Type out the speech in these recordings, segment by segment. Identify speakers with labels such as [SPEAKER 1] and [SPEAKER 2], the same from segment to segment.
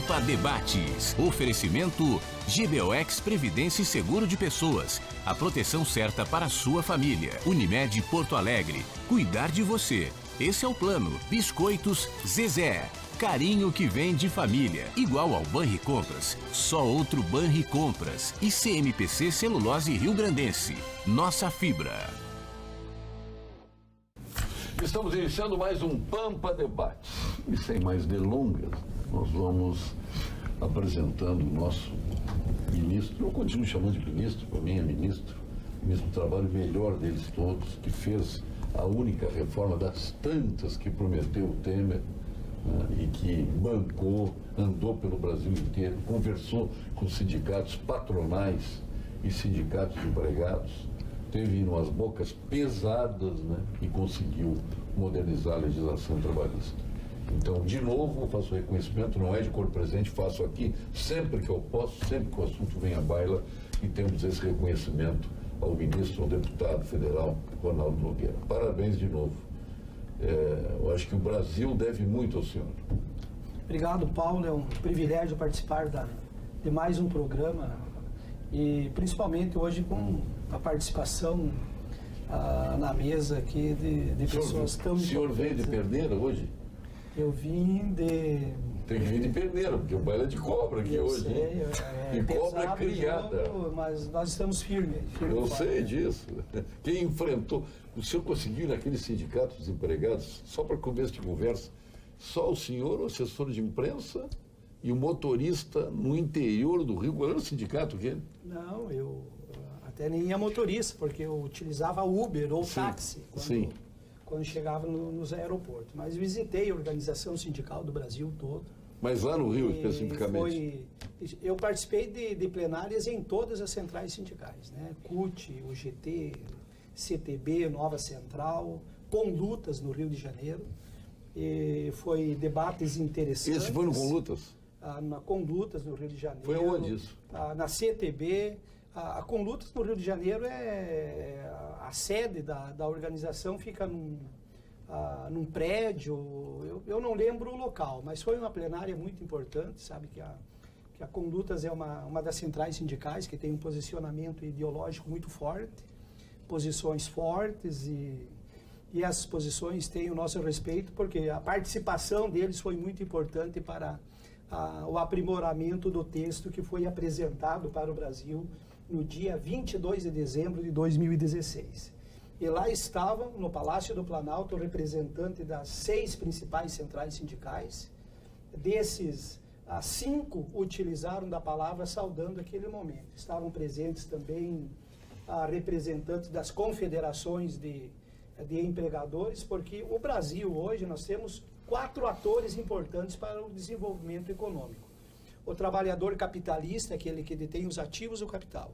[SPEAKER 1] Pampa Debates. Oferecimento GBOX Previdência e Seguro de Pessoas. A proteção certa para a sua família. Unimed Porto Alegre. Cuidar de você. Esse é o plano. Biscoitos Zezé. Carinho que vem de família. Igual ao Banricompras. Só outro Banricompras. E CMPC Celulose Rio Grandense. Nossa fibra.
[SPEAKER 2] Estamos iniciando mais um Pampa Debate. E sem mais delongas, nós vamos apresentando o nosso ministro. Eu continuo chamando de ministro, para mim é ministro do trabalho melhor deles todos, que fez a única reforma das tantas que prometeu o Temer, né, e que bancou, andou pelo Brasil inteiro, conversou com sindicatos patronais e sindicatos de empregados, teve umas bocas pesadas, né, e conseguiu modernizar a legislação trabalhista. Então, de novo, eu faço reconhecimento, não é de cor presente, faço aqui sempre que eu posso, sempre que o assunto vem à baila, e temos esse reconhecimento ao ministro, ao deputado federal, Ronaldo Nogueira. Parabéns de novo. Eu acho que o Brasil deve muito ao senhor.
[SPEAKER 3] Obrigado, Paulo. É um privilégio participar de mais um programa e principalmente hoje com a participação na mesa aqui de pessoas tão importantes. O senhor veio de Perneira hoje? Eu vim de...
[SPEAKER 2] Tem que vir de Perneira, porque o baile é de cobra aqui hoje.
[SPEAKER 3] Sei,
[SPEAKER 2] e cobra é criada.
[SPEAKER 3] Jogo, mas nós estamos firmes.
[SPEAKER 2] Eu sei disso. Quem enfrentou... O senhor conseguiu naqueles sindicatos dos empregados, só para começo de conversa, só o senhor, o assessor de imprensa e o motorista no interior do Rio? Qual era o sindicato aquele?
[SPEAKER 3] Não, eu até nem ia motorista, porque eu utilizava Uber ou táxi quando chegava nos aeroportos. Mas visitei a organização sindical do Brasil todo.
[SPEAKER 2] Mas lá no Rio, especificamente?
[SPEAKER 3] Eu participei de plenárias em todas as centrais sindicais, né? CUT, UGT, CTB, Nova Central, Conlutas no Rio de Janeiro. E foi debates interessantes.
[SPEAKER 2] Esse foi no Conlutas?
[SPEAKER 3] Na Conlutas no Rio de Janeiro.
[SPEAKER 2] Foi onde isso?
[SPEAKER 3] Na CTB. A Conlutas no Rio de Janeiro a sede da organização fica num prédio, eu não lembro o local, mas foi uma plenária muito importante, sabe que a Conlutas é uma das centrais sindicais que tem um posicionamento ideológico muito forte, posições fortes e essas posições têm o nosso respeito porque a participação deles foi muito importante para o aprimoramento do texto que foi apresentado para o Brasil no dia 22 de dezembro de 2016. E lá estavam, no Palácio do Planalto, o representante das 6 principais centrais sindicais. Desses, 5 utilizaram da palavra saudando aquele momento. Estavam presentes também representantes das confederações de empregadores, porque o Brasil hoje nós temos 4 atores importantes para o desenvolvimento econômico. O trabalhador capitalista, aquele que detém os ativos do capital.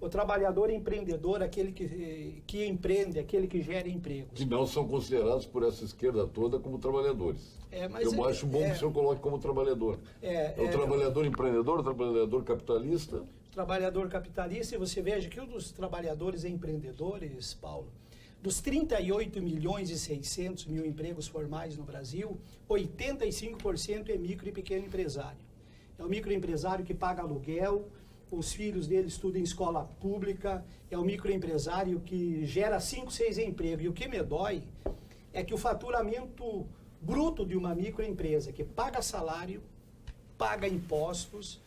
[SPEAKER 3] O trabalhador empreendedor, aquele que empreende, aquele que gera empregos.
[SPEAKER 2] Que não são considerados por essa esquerda toda como trabalhadores. Eu acho bom que o senhor coloque como trabalhador. O trabalhador empreendedor, o trabalhador capitalista.
[SPEAKER 3] O trabalhador capitalista, e você veja que um dos trabalhadores empreendedores, Paulo, dos 38 milhões e 600 mil empregos formais no Brasil, 85% é micro e pequeno empresário. É o microempresário que paga aluguel, os filhos dele estudam em escola pública, é o microempresário que gera 5, 6 empregos. E o que me dói é que o faturamento bruto de uma microempresa que paga salário, paga impostos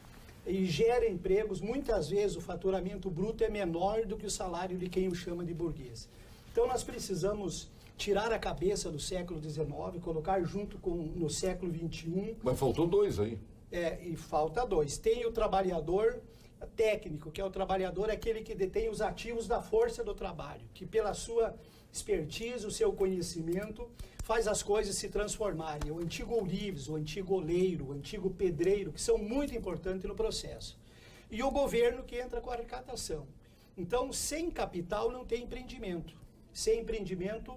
[SPEAKER 3] e gera empregos, muitas vezes o faturamento bruto é menor do que o salário de quem o chama de burguês. Então nós precisamos tirar a cabeça do século XIX, colocar junto no século XXI.
[SPEAKER 2] Mas faltou 2 aí.
[SPEAKER 3] E falta 2. Tem o trabalhador técnico, que é o trabalhador aquele que detém os ativos da força do trabalho, que pela sua expertise, o seu conhecimento, faz as coisas se transformarem. O antigo ourives, o antigo oleiro, o antigo pedreiro, que são muito importantes no processo. E o governo que entra com a arrecadação. Então, sem capital não tem empreendimento. Sem empreendimento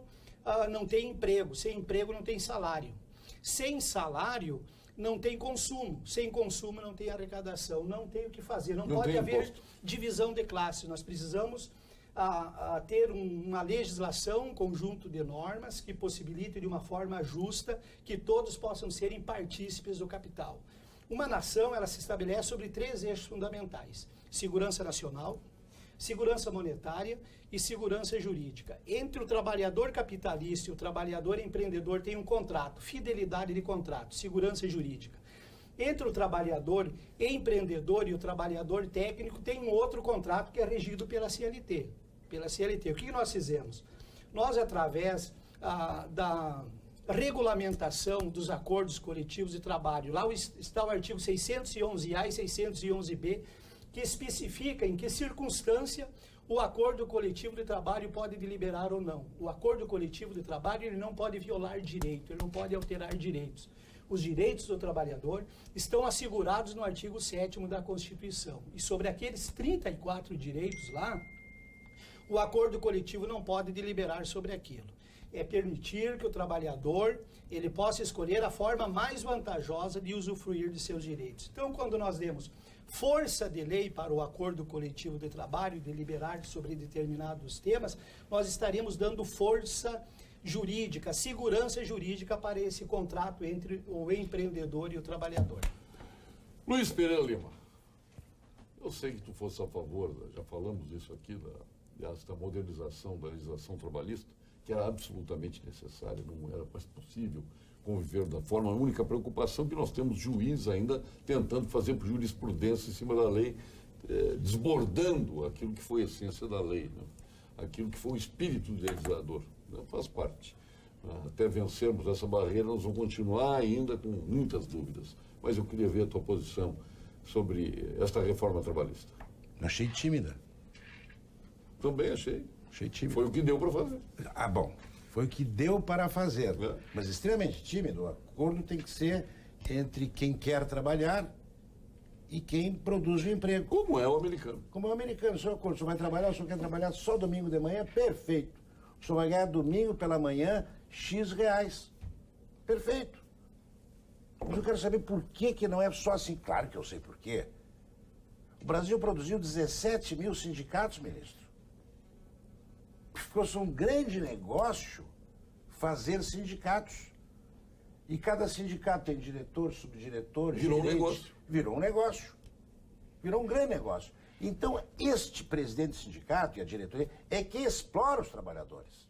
[SPEAKER 3] não tem emprego. Sem emprego não tem salário. Sem salário não tem consumo. Sem consumo não tem arrecadação. Não tem o que fazer. Não pode haver divisão de classe. Nós precisamos ter uma legislação, um conjunto de normas que possibilite de uma forma justa que todos possam serem partícipes do capital. Uma nação, ela se estabelece sobre 3 eixos fundamentais: segurança nacional, segurança monetária e segurança jurídica. Entre o trabalhador capitalista e o trabalhador empreendedor tem um contrato, fidelidade de contrato, segurança jurídica. Entre o trabalhador empreendedor e o trabalhador técnico tem um outro contrato que é regido pela CLT. O que nós fizemos? Nós, através da regulamentação dos acordos coletivos de trabalho, lá está o artigo 611A e 611B, que especifica em que circunstância o acordo coletivo de trabalho pode deliberar ou não. O acordo coletivo de trabalho, ele não pode violar direito, ele não pode alterar direitos. Os direitos do trabalhador estão assegurados no artigo 7º da Constituição. E sobre aqueles 34 direitos lá, o acordo coletivo não pode deliberar sobre aquilo. É permitir que o trabalhador ele possa escolher a forma mais vantajosa de usufruir de seus direitos. Então, quando nós demos força de lei para o acordo coletivo de trabalho, deliberar sobre determinados temas, nós estaremos dando força jurídica, segurança jurídica para esse contrato entre o empreendedor e o trabalhador.
[SPEAKER 2] Luiz Pereira Lima, eu sei que tu fosse a favor, já falamos isso aqui, da modernização da legislação trabalhista, que era absolutamente necessária, não era mais possível conviver da forma. A única preocupação é que nós temos juízes ainda tentando fazer jurisprudência em cima da lei, desbordando aquilo que foi a essência da lei, né? Aquilo que foi o espírito do legislador, né? Faz parte. Até vencermos essa barreira, nós vamos continuar ainda com muitas dúvidas. Mas eu queria ver a tua posição sobre esta reforma trabalhista.
[SPEAKER 4] Achei tímida.
[SPEAKER 2] Também achei.
[SPEAKER 4] Achei tímida.
[SPEAKER 2] Foi o que deu para fazer.
[SPEAKER 4] Ah, bom. Foi o que deu para fazer.
[SPEAKER 2] É.
[SPEAKER 4] Mas extremamente tímido. O acordo tem que ser entre quem quer trabalhar e quem produz o emprego.
[SPEAKER 2] Como é o americano.
[SPEAKER 4] Como é o americano. O senhor vai trabalhar, o senhor quer trabalhar só domingo de manhã? Perfeito. O senhor vai ganhar domingo pela manhã X reais. Perfeito. Mas eu quero saber por que não é só assim. Claro que eu sei por quê. O Brasil produziu 17 mil sindicatos, ministro. Ficou-se um grande negócio fazer sindicatos. E cada sindicato tem diretor, subdiretor,
[SPEAKER 2] Virou
[SPEAKER 4] gerente.
[SPEAKER 2] um negócio.
[SPEAKER 4] Virou um negócio. Virou um grande negócio. Então, este presidente do sindicato e a diretoria é que explora os trabalhadores.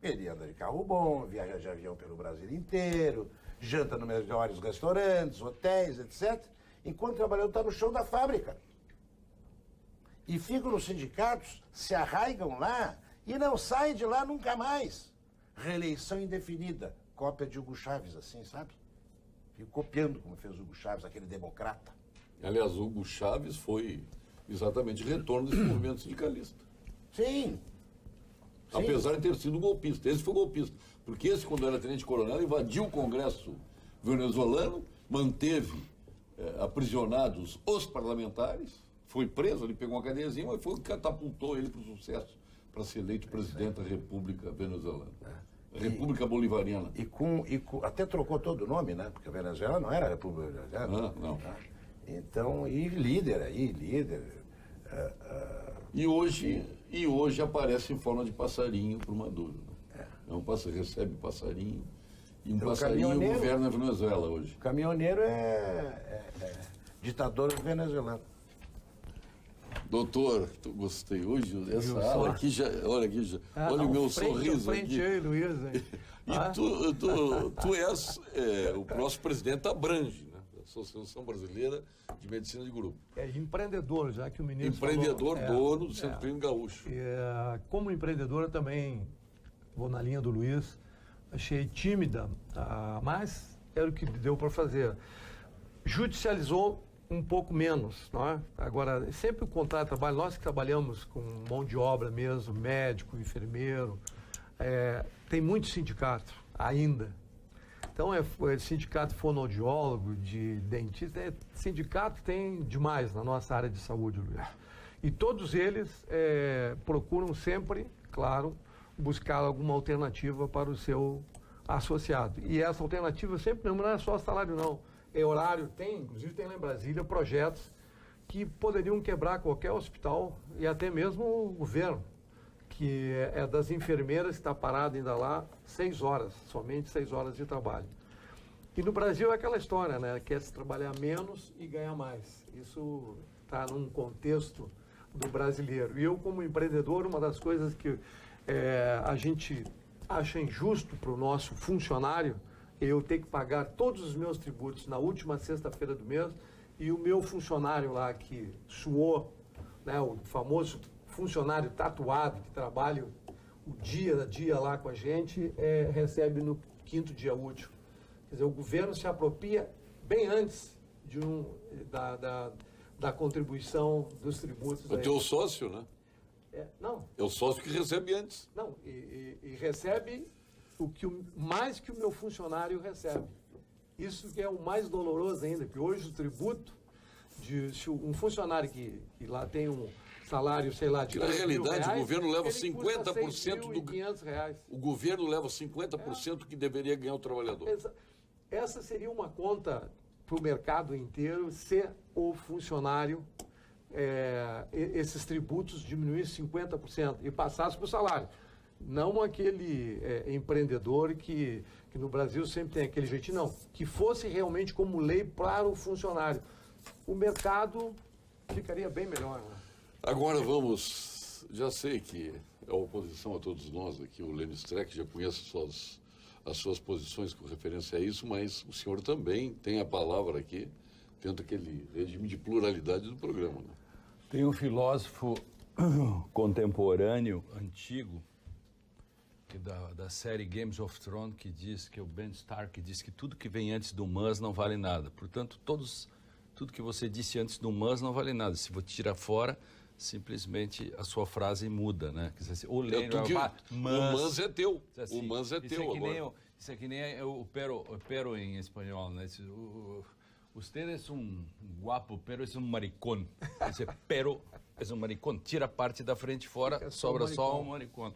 [SPEAKER 4] Ele anda de carro bom, viaja de avião pelo Brasil inteiro, janta nos melhores restaurantes, hotéis, etc., enquanto o trabalhador está no chão da fábrica. E ficam nos sindicatos, se arraigam lá e não saem de lá nunca mais. Reeleição indefinida. Cópia de Hugo Chávez, assim, sabe? Fico copiando como fez Hugo Chávez, aquele democrata.
[SPEAKER 2] Aliás, Hugo Chávez foi exatamente retorno desse movimento sindicalista.
[SPEAKER 4] Sim.
[SPEAKER 2] Apesar de ter sido golpista. Esse foi golpista. Porque esse, quando era tenente-coronel, invadiu o Congresso venezuelano, manteve aprisionados os parlamentares, foi preso, ele pegou uma cadeiazinha, mas foi o que catapultou ele para o sucesso, para ser eleito presidente da República Venezuelana. República Bolivariana.
[SPEAKER 4] Até trocou todo o nome, né? Porque a Venezuela não era a República Venezuela.
[SPEAKER 2] Não.
[SPEAKER 4] Então, e líder aí,
[SPEAKER 2] E hoje aparece em forma de passarinho para o Maduro. Né? Recebe passarinho. E um
[SPEAKER 4] então,
[SPEAKER 2] passarinho governa a Venezuela hoje.
[SPEAKER 4] O caminhoneiro é ditador venezuelano.
[SPEAKER 2] Doutor, gostei hoje dessa aula aqui já. Olha aqui já. Olha o meu sorriso aqui.
[SPEAKER 5] Aí, Luiz, aí.
[SPEAKER 2] E tu és o próximo presidente da Abrange, né? Da Associação Brasileira de Medicina de Grupo.
[SPEAKER 5] É empreendedor, já que o ministro
[SPEAKER 2] Empreendedor,
[SPEAKER 5] falou,
[SPEAKER 2] dono do Centro Clínico Gaúcho.
[SPEAKER 5] Como empreendedor também, vou na linha do Luiz, achei tímida, mas era o que deu para fazer. Judicializou um pouco menos, não é? Agora, sempre o contrato de trabalho, nós que trabalhamos com mão de obra mesmo, médico, enfermeiro, tem muito sindicato ainda. Então, sindicato fonoaudiólogo, de dentista, sindicato tem demais na nossa área de saúde, Luiz. E todos eles procuram sempre, claro, buscar alguma alternativa para o seu associado. E essa alternativa sempre não é só salário, não. É horário, inclusive tem lá em Brasília projetos que poderiam quebrar qualquer hospital e até mesmo o governo, que é das enfermeiras que está parado ainda lá 6 horas, somente 6 horas de trabalho. E no Brasil é aquela história, né? Quer se trabalhar menos e ganhar mais. Isso está num contexto do brasileiro. E eu, como empreendedor, uma das coisas que a gente acha injusto para o nosso funcionário é eu ter que pagar todos os meus tributos na última sexta-feira do mês e o meu funcionário lá que suou, né, o famoso funcionário tatuado que trabalha o dia a dia lá com a gente, recebe no 5º dia útil. Quer dizer, o governo se apropria bem antes da contribuição dos tributos.
[SPEAKER 2] O teu sócio, né?
[SPEAKER 5] Não.
[SPEAKER 2] É o sócio que recebe antes.
[SPEAKER 5] Não, e recebe mais que o meu funcionário recebe. Isso que é o mais doloroso ainda, porque hoje o tributo, se um funcionário que lá tem um salário, sei lá, de
[SPEAKER 2] Na realidade,
[SPEAKER 5] reais,
[SPEAKER 2] o governo leva
[SPEAKER 5] ele
[SPEAKER 2] 50%
[SPEAKER 5] custa R$6.500.
[SPEAKER 2] O governo leva 50% que deveria ganhar o trabalhador.
[SPEAKER 5] Essa seria uma conta para o mercado inteiro, se o funcionário, esses tributos diminuíssem 50% e passassem para o salário. Não aquele empreendedor que no Brasil sempre tem aquele jeitinho, não. Que fosse realmente como lei para o funcionário. O mercado ficaria bem melhor, né?
[SPEAKER 2] Agora vamos, já sei que é a oposição a todos nós aqui, o Lênin Streck já conhece as suas posições com referência a isso, mas o senhor também tem a palavra aqui, dentro daquele regime de pluralidade do programa, né?
[SPEAKER 6] Tem um filósofo contemporâneo, antigo, da série Games of Thrones, que diz, que é o Ben Stark, que diz que tudo que vem antes do mas não vale nada. Portanto, tudo que você disse antes do mas não vale nada. Se você tirar fora, simplesmente a sua frase muda, né? Quer dizer, o
[SPEAKER 2] mas é teu. Assim, o mas é teu agora.
[SPEAKER 6] Isso é que nem o pero em espanhol, né? Usted es un guapo, pero es un maricón. Esse pero é um maricón. Tira a parte da frente fora, sobra só um maricón.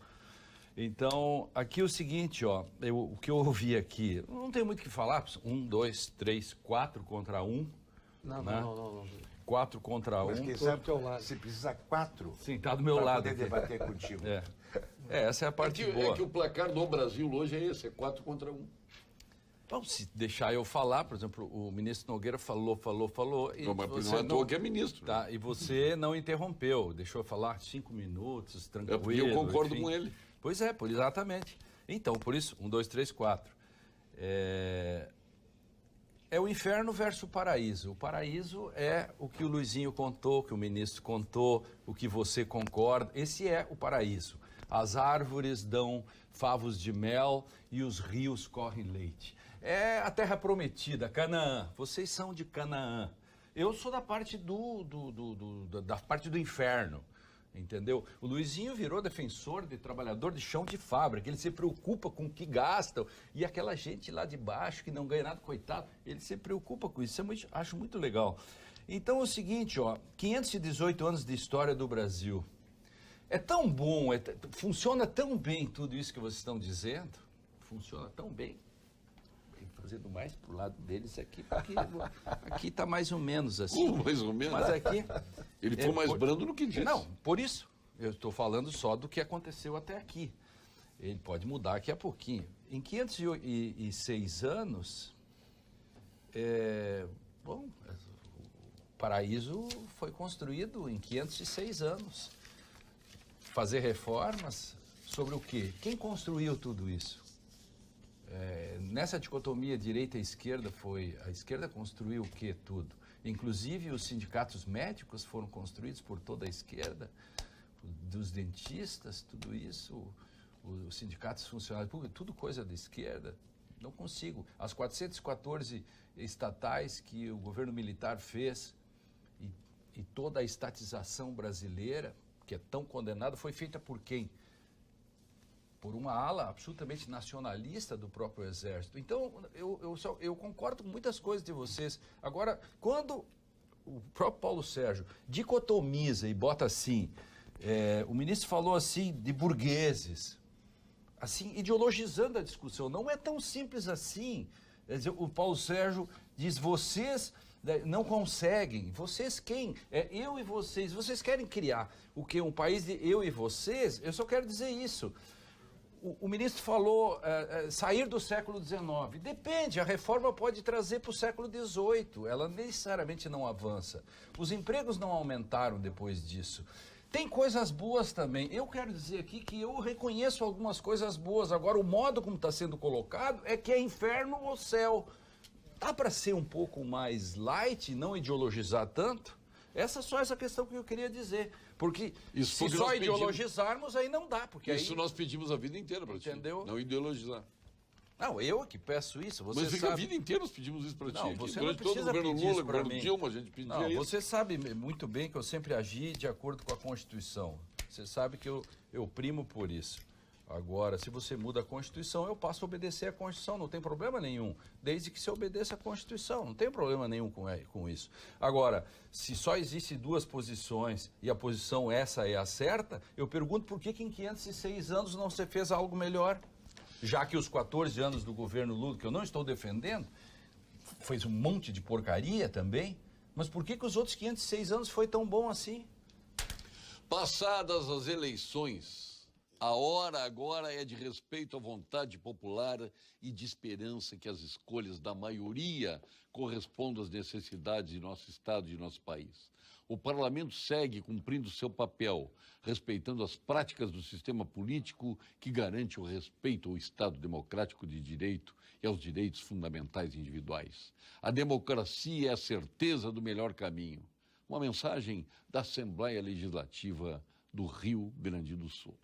[SPEAKER 6] Então, aqui é o seguinte, ó, o que eu ouvi aqui, não tem muito o que falar, 1, 2, 3, 4 contra 1.
[SPEAKER 5] Não,
[SPEAKER 6] né?
[SPEAKER 5] não.
[SPEAKER 6] 4 contra 1.
[SPEAKER 4] Mas quem sabe, você precisa 4
[SPEAKER 6] Sim, tá do meu lado
[SPEAKER 4] para
[SPEAKER 6] aqui.
[SPEAKER 4] debater contigo.
[SPEAKER 6] Essa é a parte boa.
[SPEAKER 2] É que o placar do Brasil hoje é esse, é 4 contra 1.
[SPEAKER 6] Bom, se deixar eu falar, por exemplo, o ministro Nogueira falou. E
[SPEAKER 2] não, mas
[SPEAKER 6] você
[SPEAKER 2] não é à toa que é ministro.
[SPEAKER 6] Tá, né? E você não interrompeu, deixou eu falar 5 minutos, tranquilo.
[SPEAKER 2] É porque eu concordo com ele.
[SPEAKER 6] Pois é, exatamente. Então, por isso, 1, 2, 3, 4. É o inferno versus o paraíso. O paraíso é o que o Luizinho contou, que o ministro contou, o que você concorda. Esse é o paraíso. As árvores dão favos de mel e os rios correm leite. É a terra prometida, Canaã. Vocês são de Canaã. Eu sou da parte da parte do inferno. Entendeu? O Luizinho virou defensor de trabalhador de chão de fábrica, ele se preocupa com o que gastam, e aquela gente lá de baixo que não ganha nada, coitado, ele se preocupa com isso, acho muito legal. Então é o seguinte, ó, 518 anos de história do Brasil, é tão bom, funciona tão bem tudo isso que vocês estão dizendo, funciona tão bem, fazendo mais pro lado deles aqui, porque aqui está mais ou menos assim.
[SPEAKER 2] Como mais ou menos?
[SPEAKER 6] Mas aqui...
[SPEAKER 2] Ele foi mais brando no que disse.
[SPEAKER 6] Não, por isso. Eu estou falando só do que aconteceu até aqui. Ele pode mudar daqui a pouquinho. Em 506 anos, o paraíso foi construído em 506 anos. Fazer reformas sobre o quê? Quem construiu tudo isso? Nessa dicotomia direita e esquerda, a esquerda construiu o quê? Tudo. Inclusive os sindicatos médicos foram construídos por toda a esquerda, dos dentistas, tudo isso, os sindicatos funcionários públicos, tudo coisa da esquerda. Não consigo. As 414 estatais que o governo militar fez e toda a estatização brasileira, que é tão condenada, foi feita por quem? Por uma ala absolutamente nacionalista do próprio Exército. Então, eu concordo com muitas coisas de vocês. Agora, quando o próprio Paulo Sérgio dicotomiza e bota assim, o ministro falou assim de burgueses, assim, ideologizando a discussão. Não é tão simples assim. Quer dizer, o Paulo Sérgio diz, vocês não conseguem. Vocês quem? Eu e vocês. Vocês querem criar o quê? Um país de eu e vocês? Eu só quero dizer isso. o ministro falou sair do século XIX. Depende, a reforma pode trazer para o século XVIII. Ela necessariamente não avança. Os empregos não aumentaram depois disso. Tem coisas boas também. Eu quero dizer aqui que eu reconheço algumas coisas boas. Agora, o modo como está sendo colocado é que é inferno ou céu. Dá para ser um pouco mais light, não ideologizar tanto? Só essa questão que eu queria dizer. Porque se só ideologizarmos, aí não dá. Porque
[SPEAKER 2] isso
[SPEAKER 6] aí,
[SPEAKER 2] nós pedimos a vida inteira para ti.
[SPEAKER 6] Entendeu?
[SPEAKER 2] Não ideologizar.
[SPEAKER 6] Não, eu que peço isso. Você
[SPEAKER 2] Mas
[SPEAKER 6] sabe...
[SPEAKER 2] a vida inteira nós pedimos isso para ti.
[SPEAKER 6] Não, você
[SPEAKER 2] durante
[SPEAKER 6] não
[SPEAKER 2] todo o
[SPEAKER 6] precisa
[SPEAKER 2] governo
[SPEAKER 6] pedir
[SPEAKER 2] Lula,
[SPEAKER 6] isso pra
[SPEAKER 2] governo
[SPEAKER 6] mim.
[SPEAKER 2] Dilma, a gente pedia
[SPEAKER 6] Não,
[SPEAKER 2] isso.
[SPEAKER 6] você sabe muito bem que eu sempre agi de acordo com a Constituição. Você sabe que eu primo por isso. Agora, se você muda a Constituição, eu passo a obedecer a Constituição, não tem problema nenhum. Desde que se obedeça a Constituição, não tem problema nenhum com isso. Agora, se só existem duas posições e a posição essa é a certa, eu pergunto por que em 506 anos não se fez algo melhor? Já que os 14 anos do governo Lula, que eu não estou defendendo, fez um monte de porcaria também, mas por que os outros 506 anos foi tão bom assim?
[SPEAKER 2] Passadas as eleições, a hora agora é de respeito à vontade popular e de esperança que as escolhas da maioria correspondam às necessidades de nosso Estado e de nosso país. O parlamento segue cumprindo seu papel, respeitando as práticas do sistema político que garante o respeito ao Estado democrático de direito e aos direitos fundamentais individuais. A democracia é a certeza do melhor caminho. Uma mensagem da Assembleia Legislativa do Rio Grande do Sul.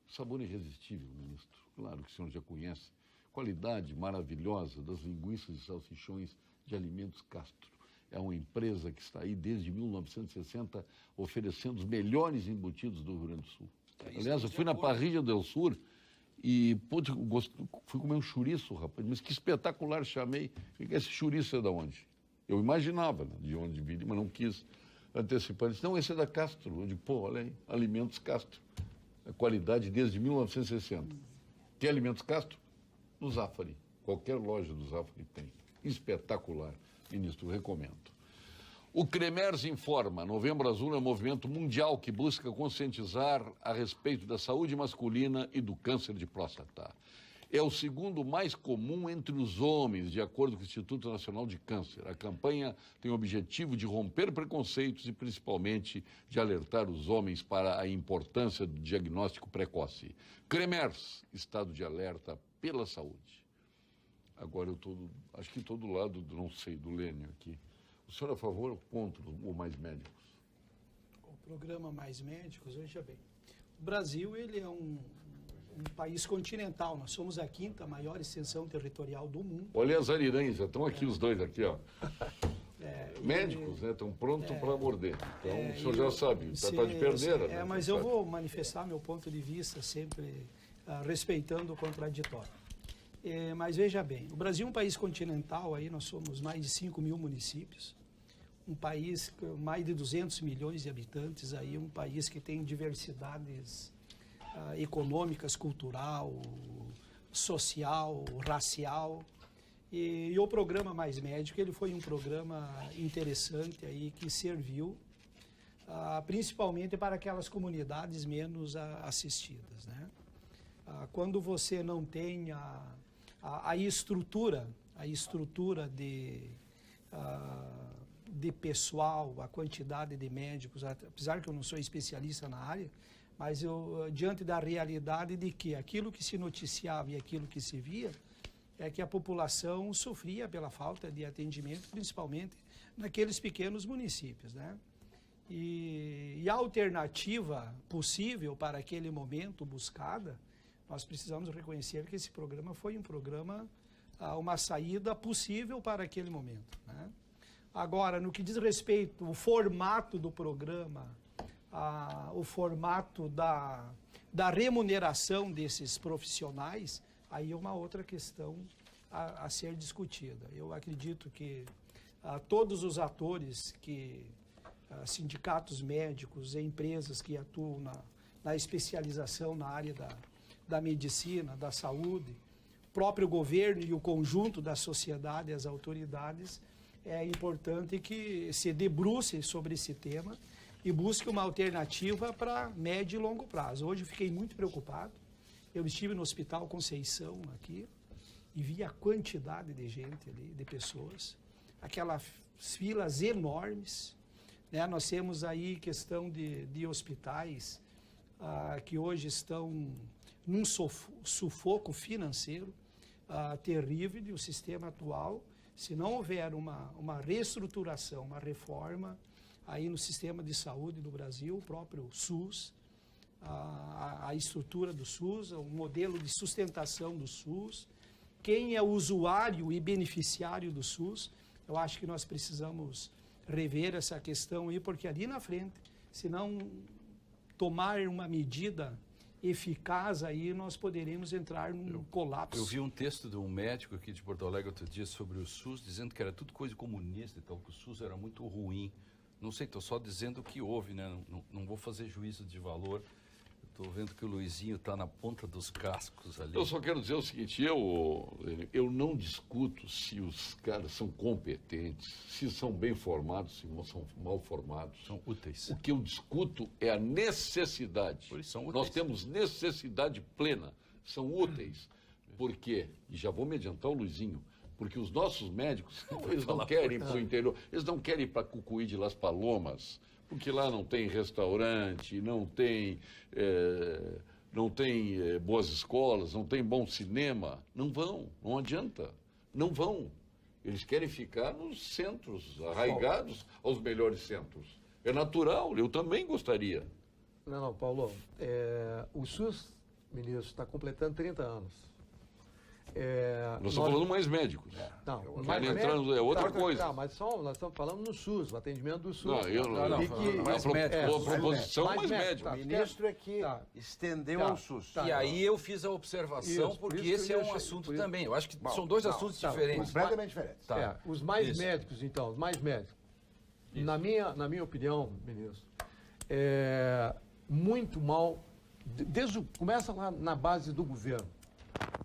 [SPEAKER 2] Sabor irresistível, ministro. Claro que o senhor já conhece. Qualidade maravilhosa das linguiças e salsichões de Alimentos Castro. É uma empresa que está aí desde 1960 oferecendo os melhores embutidos do Rio Grande do Sul. Aliás, eu fui na Parrilla del Sur e fui comer um chouriço, rapaz. Mas que espetacular, chamei. Esse chouriço é de onde? Eu imaginava, né, de onde viria, mas não quis antecipar. Disse, não, esse é da Castro. Eu digo, pô, olha aí, Alimentos Castro. A qualidade desde 1960. Tem Alimentos Castro? No Zafari. Qualquer loja do Zafari tem. Espetacular. Ministro, recomendo. O CREMERS informa, Novembro Azul é um movimento mundial que busca conscientizar a respeito da saúde masculina e do câncer de próstata. É o segundo mais comum entre os homens, de acordo com o Instituto Nacional de Câncer. A campanha tem o objetivo de romper preconceitos e, principalmente, de alertar os homens para a importância do diagnóstico precoce. CREMERS, estado de alerta pela saúde. Agora eu estou, acho que estou do lado, não sei, do Lênio aqui. O senhor é a favor ou contra o Mais Médicos?
[SPEAKER 3] O programa Mais Médicos, veja bem, o Brasil ele é um país continental, nós somos a 5ª maior extensão territorial do mundo.
[SPEAKER 2] Olha as ariranhas, já estão aqui os dois aqui, ó. Médicos, né, estão prontos para morder. Então o senhor já sabe, está de perder. Né,
[SPEAKER 3] mas eu vou manifestar meu ponto de vista sempre respeitando o contraditório. Mas veja bem, o Brasil é um país continental, aí nós somos mais de 5 mil municípios, um país com mais de 200 milhões de habitantes, aí um país que tem diversidades econômicas, cultural, social, racial. E o programa Mais Médico, ele foi um programa interessante aí que serviu principalmente para aquelas comunidades menos assistidas, né? Quando você não tem a estrutura de pessoal, a quantidade de médicos, apesar que eu não sou especialista na área, mas eu, diante da realidade de que aquilo que se noticiava e aquilo que se via, é que a população sofria pela falta de atendimento, principalmente naqueles pequenos municípios, né? E a alternativa possível para aquele momento buscada, nós precisamos reconhecer que esse programa foi um programa, uma saída possível para aquele momento, né? Agora, no que diz respeito ao formato do programa, o formato da remuneração desses profissionais, aí é uma outra questão a ser discutida. Eu acredito que todos os atores, sindicatos médicos, empresas que atuam na especialização na área da medicina, da saúde, o próprio governo e o conjunto da sociedade e as autoridades, é importante que se debruce sobre esse tema e busque uma alternativa para médio e longo prazo. Hoje eu fiquei muito preocupado Eu estive no Hospital Conceição aqui e vi a quantidade de gente ali, de pessoas, aquelas filas enormes, né? Nós temos aí questão de hospitais que hoje estão num sufoco financeiro terrível do sistema atual. Se não houver uma reestruturação, uma reforma aí no sistema de saúde do Brasil, o próprio SUS, a estrutura do SUS, o modelo de sustentação do SUS, quem é usuário e beneficiário do SUS, eu acho que nós precisamos rever essa questão aí, porque ali na frente, se não tomar uma medida eficaz aí, nós poderemos entrar num colapso.
[SPEAKER 6] Eu vi um texto de um médico aqui de Porto Alegre outro dia sobre o SUS, dizendo que era tudo coisa comunista e tal, que o SUS era muito ruim. Não sei, estou só dizendo o que houve, né? Não vou fazer juízo de valor. Estou vendo que o Luizinho está na ponta dos cascos ali.
[SPEAKER 2] Eu só quero dizer o seguinte, eu não discuto se os caras são competentes, se são bem formados, se são mal formados.
[SPEAKER 6] São úteis.
[SPEAKER 2] O que eu discuto é a necessidade.
[SPEAKER 6] Por isso são úteis.
[SPEAKER 2] Nós temos necessidade plena, são úteis. Por quê? E já vou me adiantar o Luizinho, porque os nossos médicos, eles não querem ir para o interior, eles não querem ir para Cucuí de Las Palomas, porque lá não tem restaurante, não tem boas escolas, não tem bom cinema. Não vão, não adianta, não vão. Eles querem ficar nos centros, arraigados aos melhores centros. É natural, eu também gostaria.
[SPEAKER 5] Não, Paulo, o SUS, ministro, está completando 30 anos.
[SPEAKER 2] Nós estamos falando mais médicos.
[SPEAKER 5] Não,
[SPEAKER 2] Vai entrando, é outra coisa.
[SPEAKER 5] Mas nós estamos falando no SUS, o atendimento do SUS.
[SPEAKER 2] A proposição mais médico.
[SPEAKER 4] O ministro é que estendeu ao SUS.
[SPEAKER 6] E aí eu fiz a observação, porque esse é um assunto também. Eu acho que são dois assuntos diferentes.
[SPEAKER 4] Completamente diferentes.
[SPEAKER 5] Os mais médicos, então, os mais médicos. Na minha opinião, ministro, muito mal, começa lá na base do governo.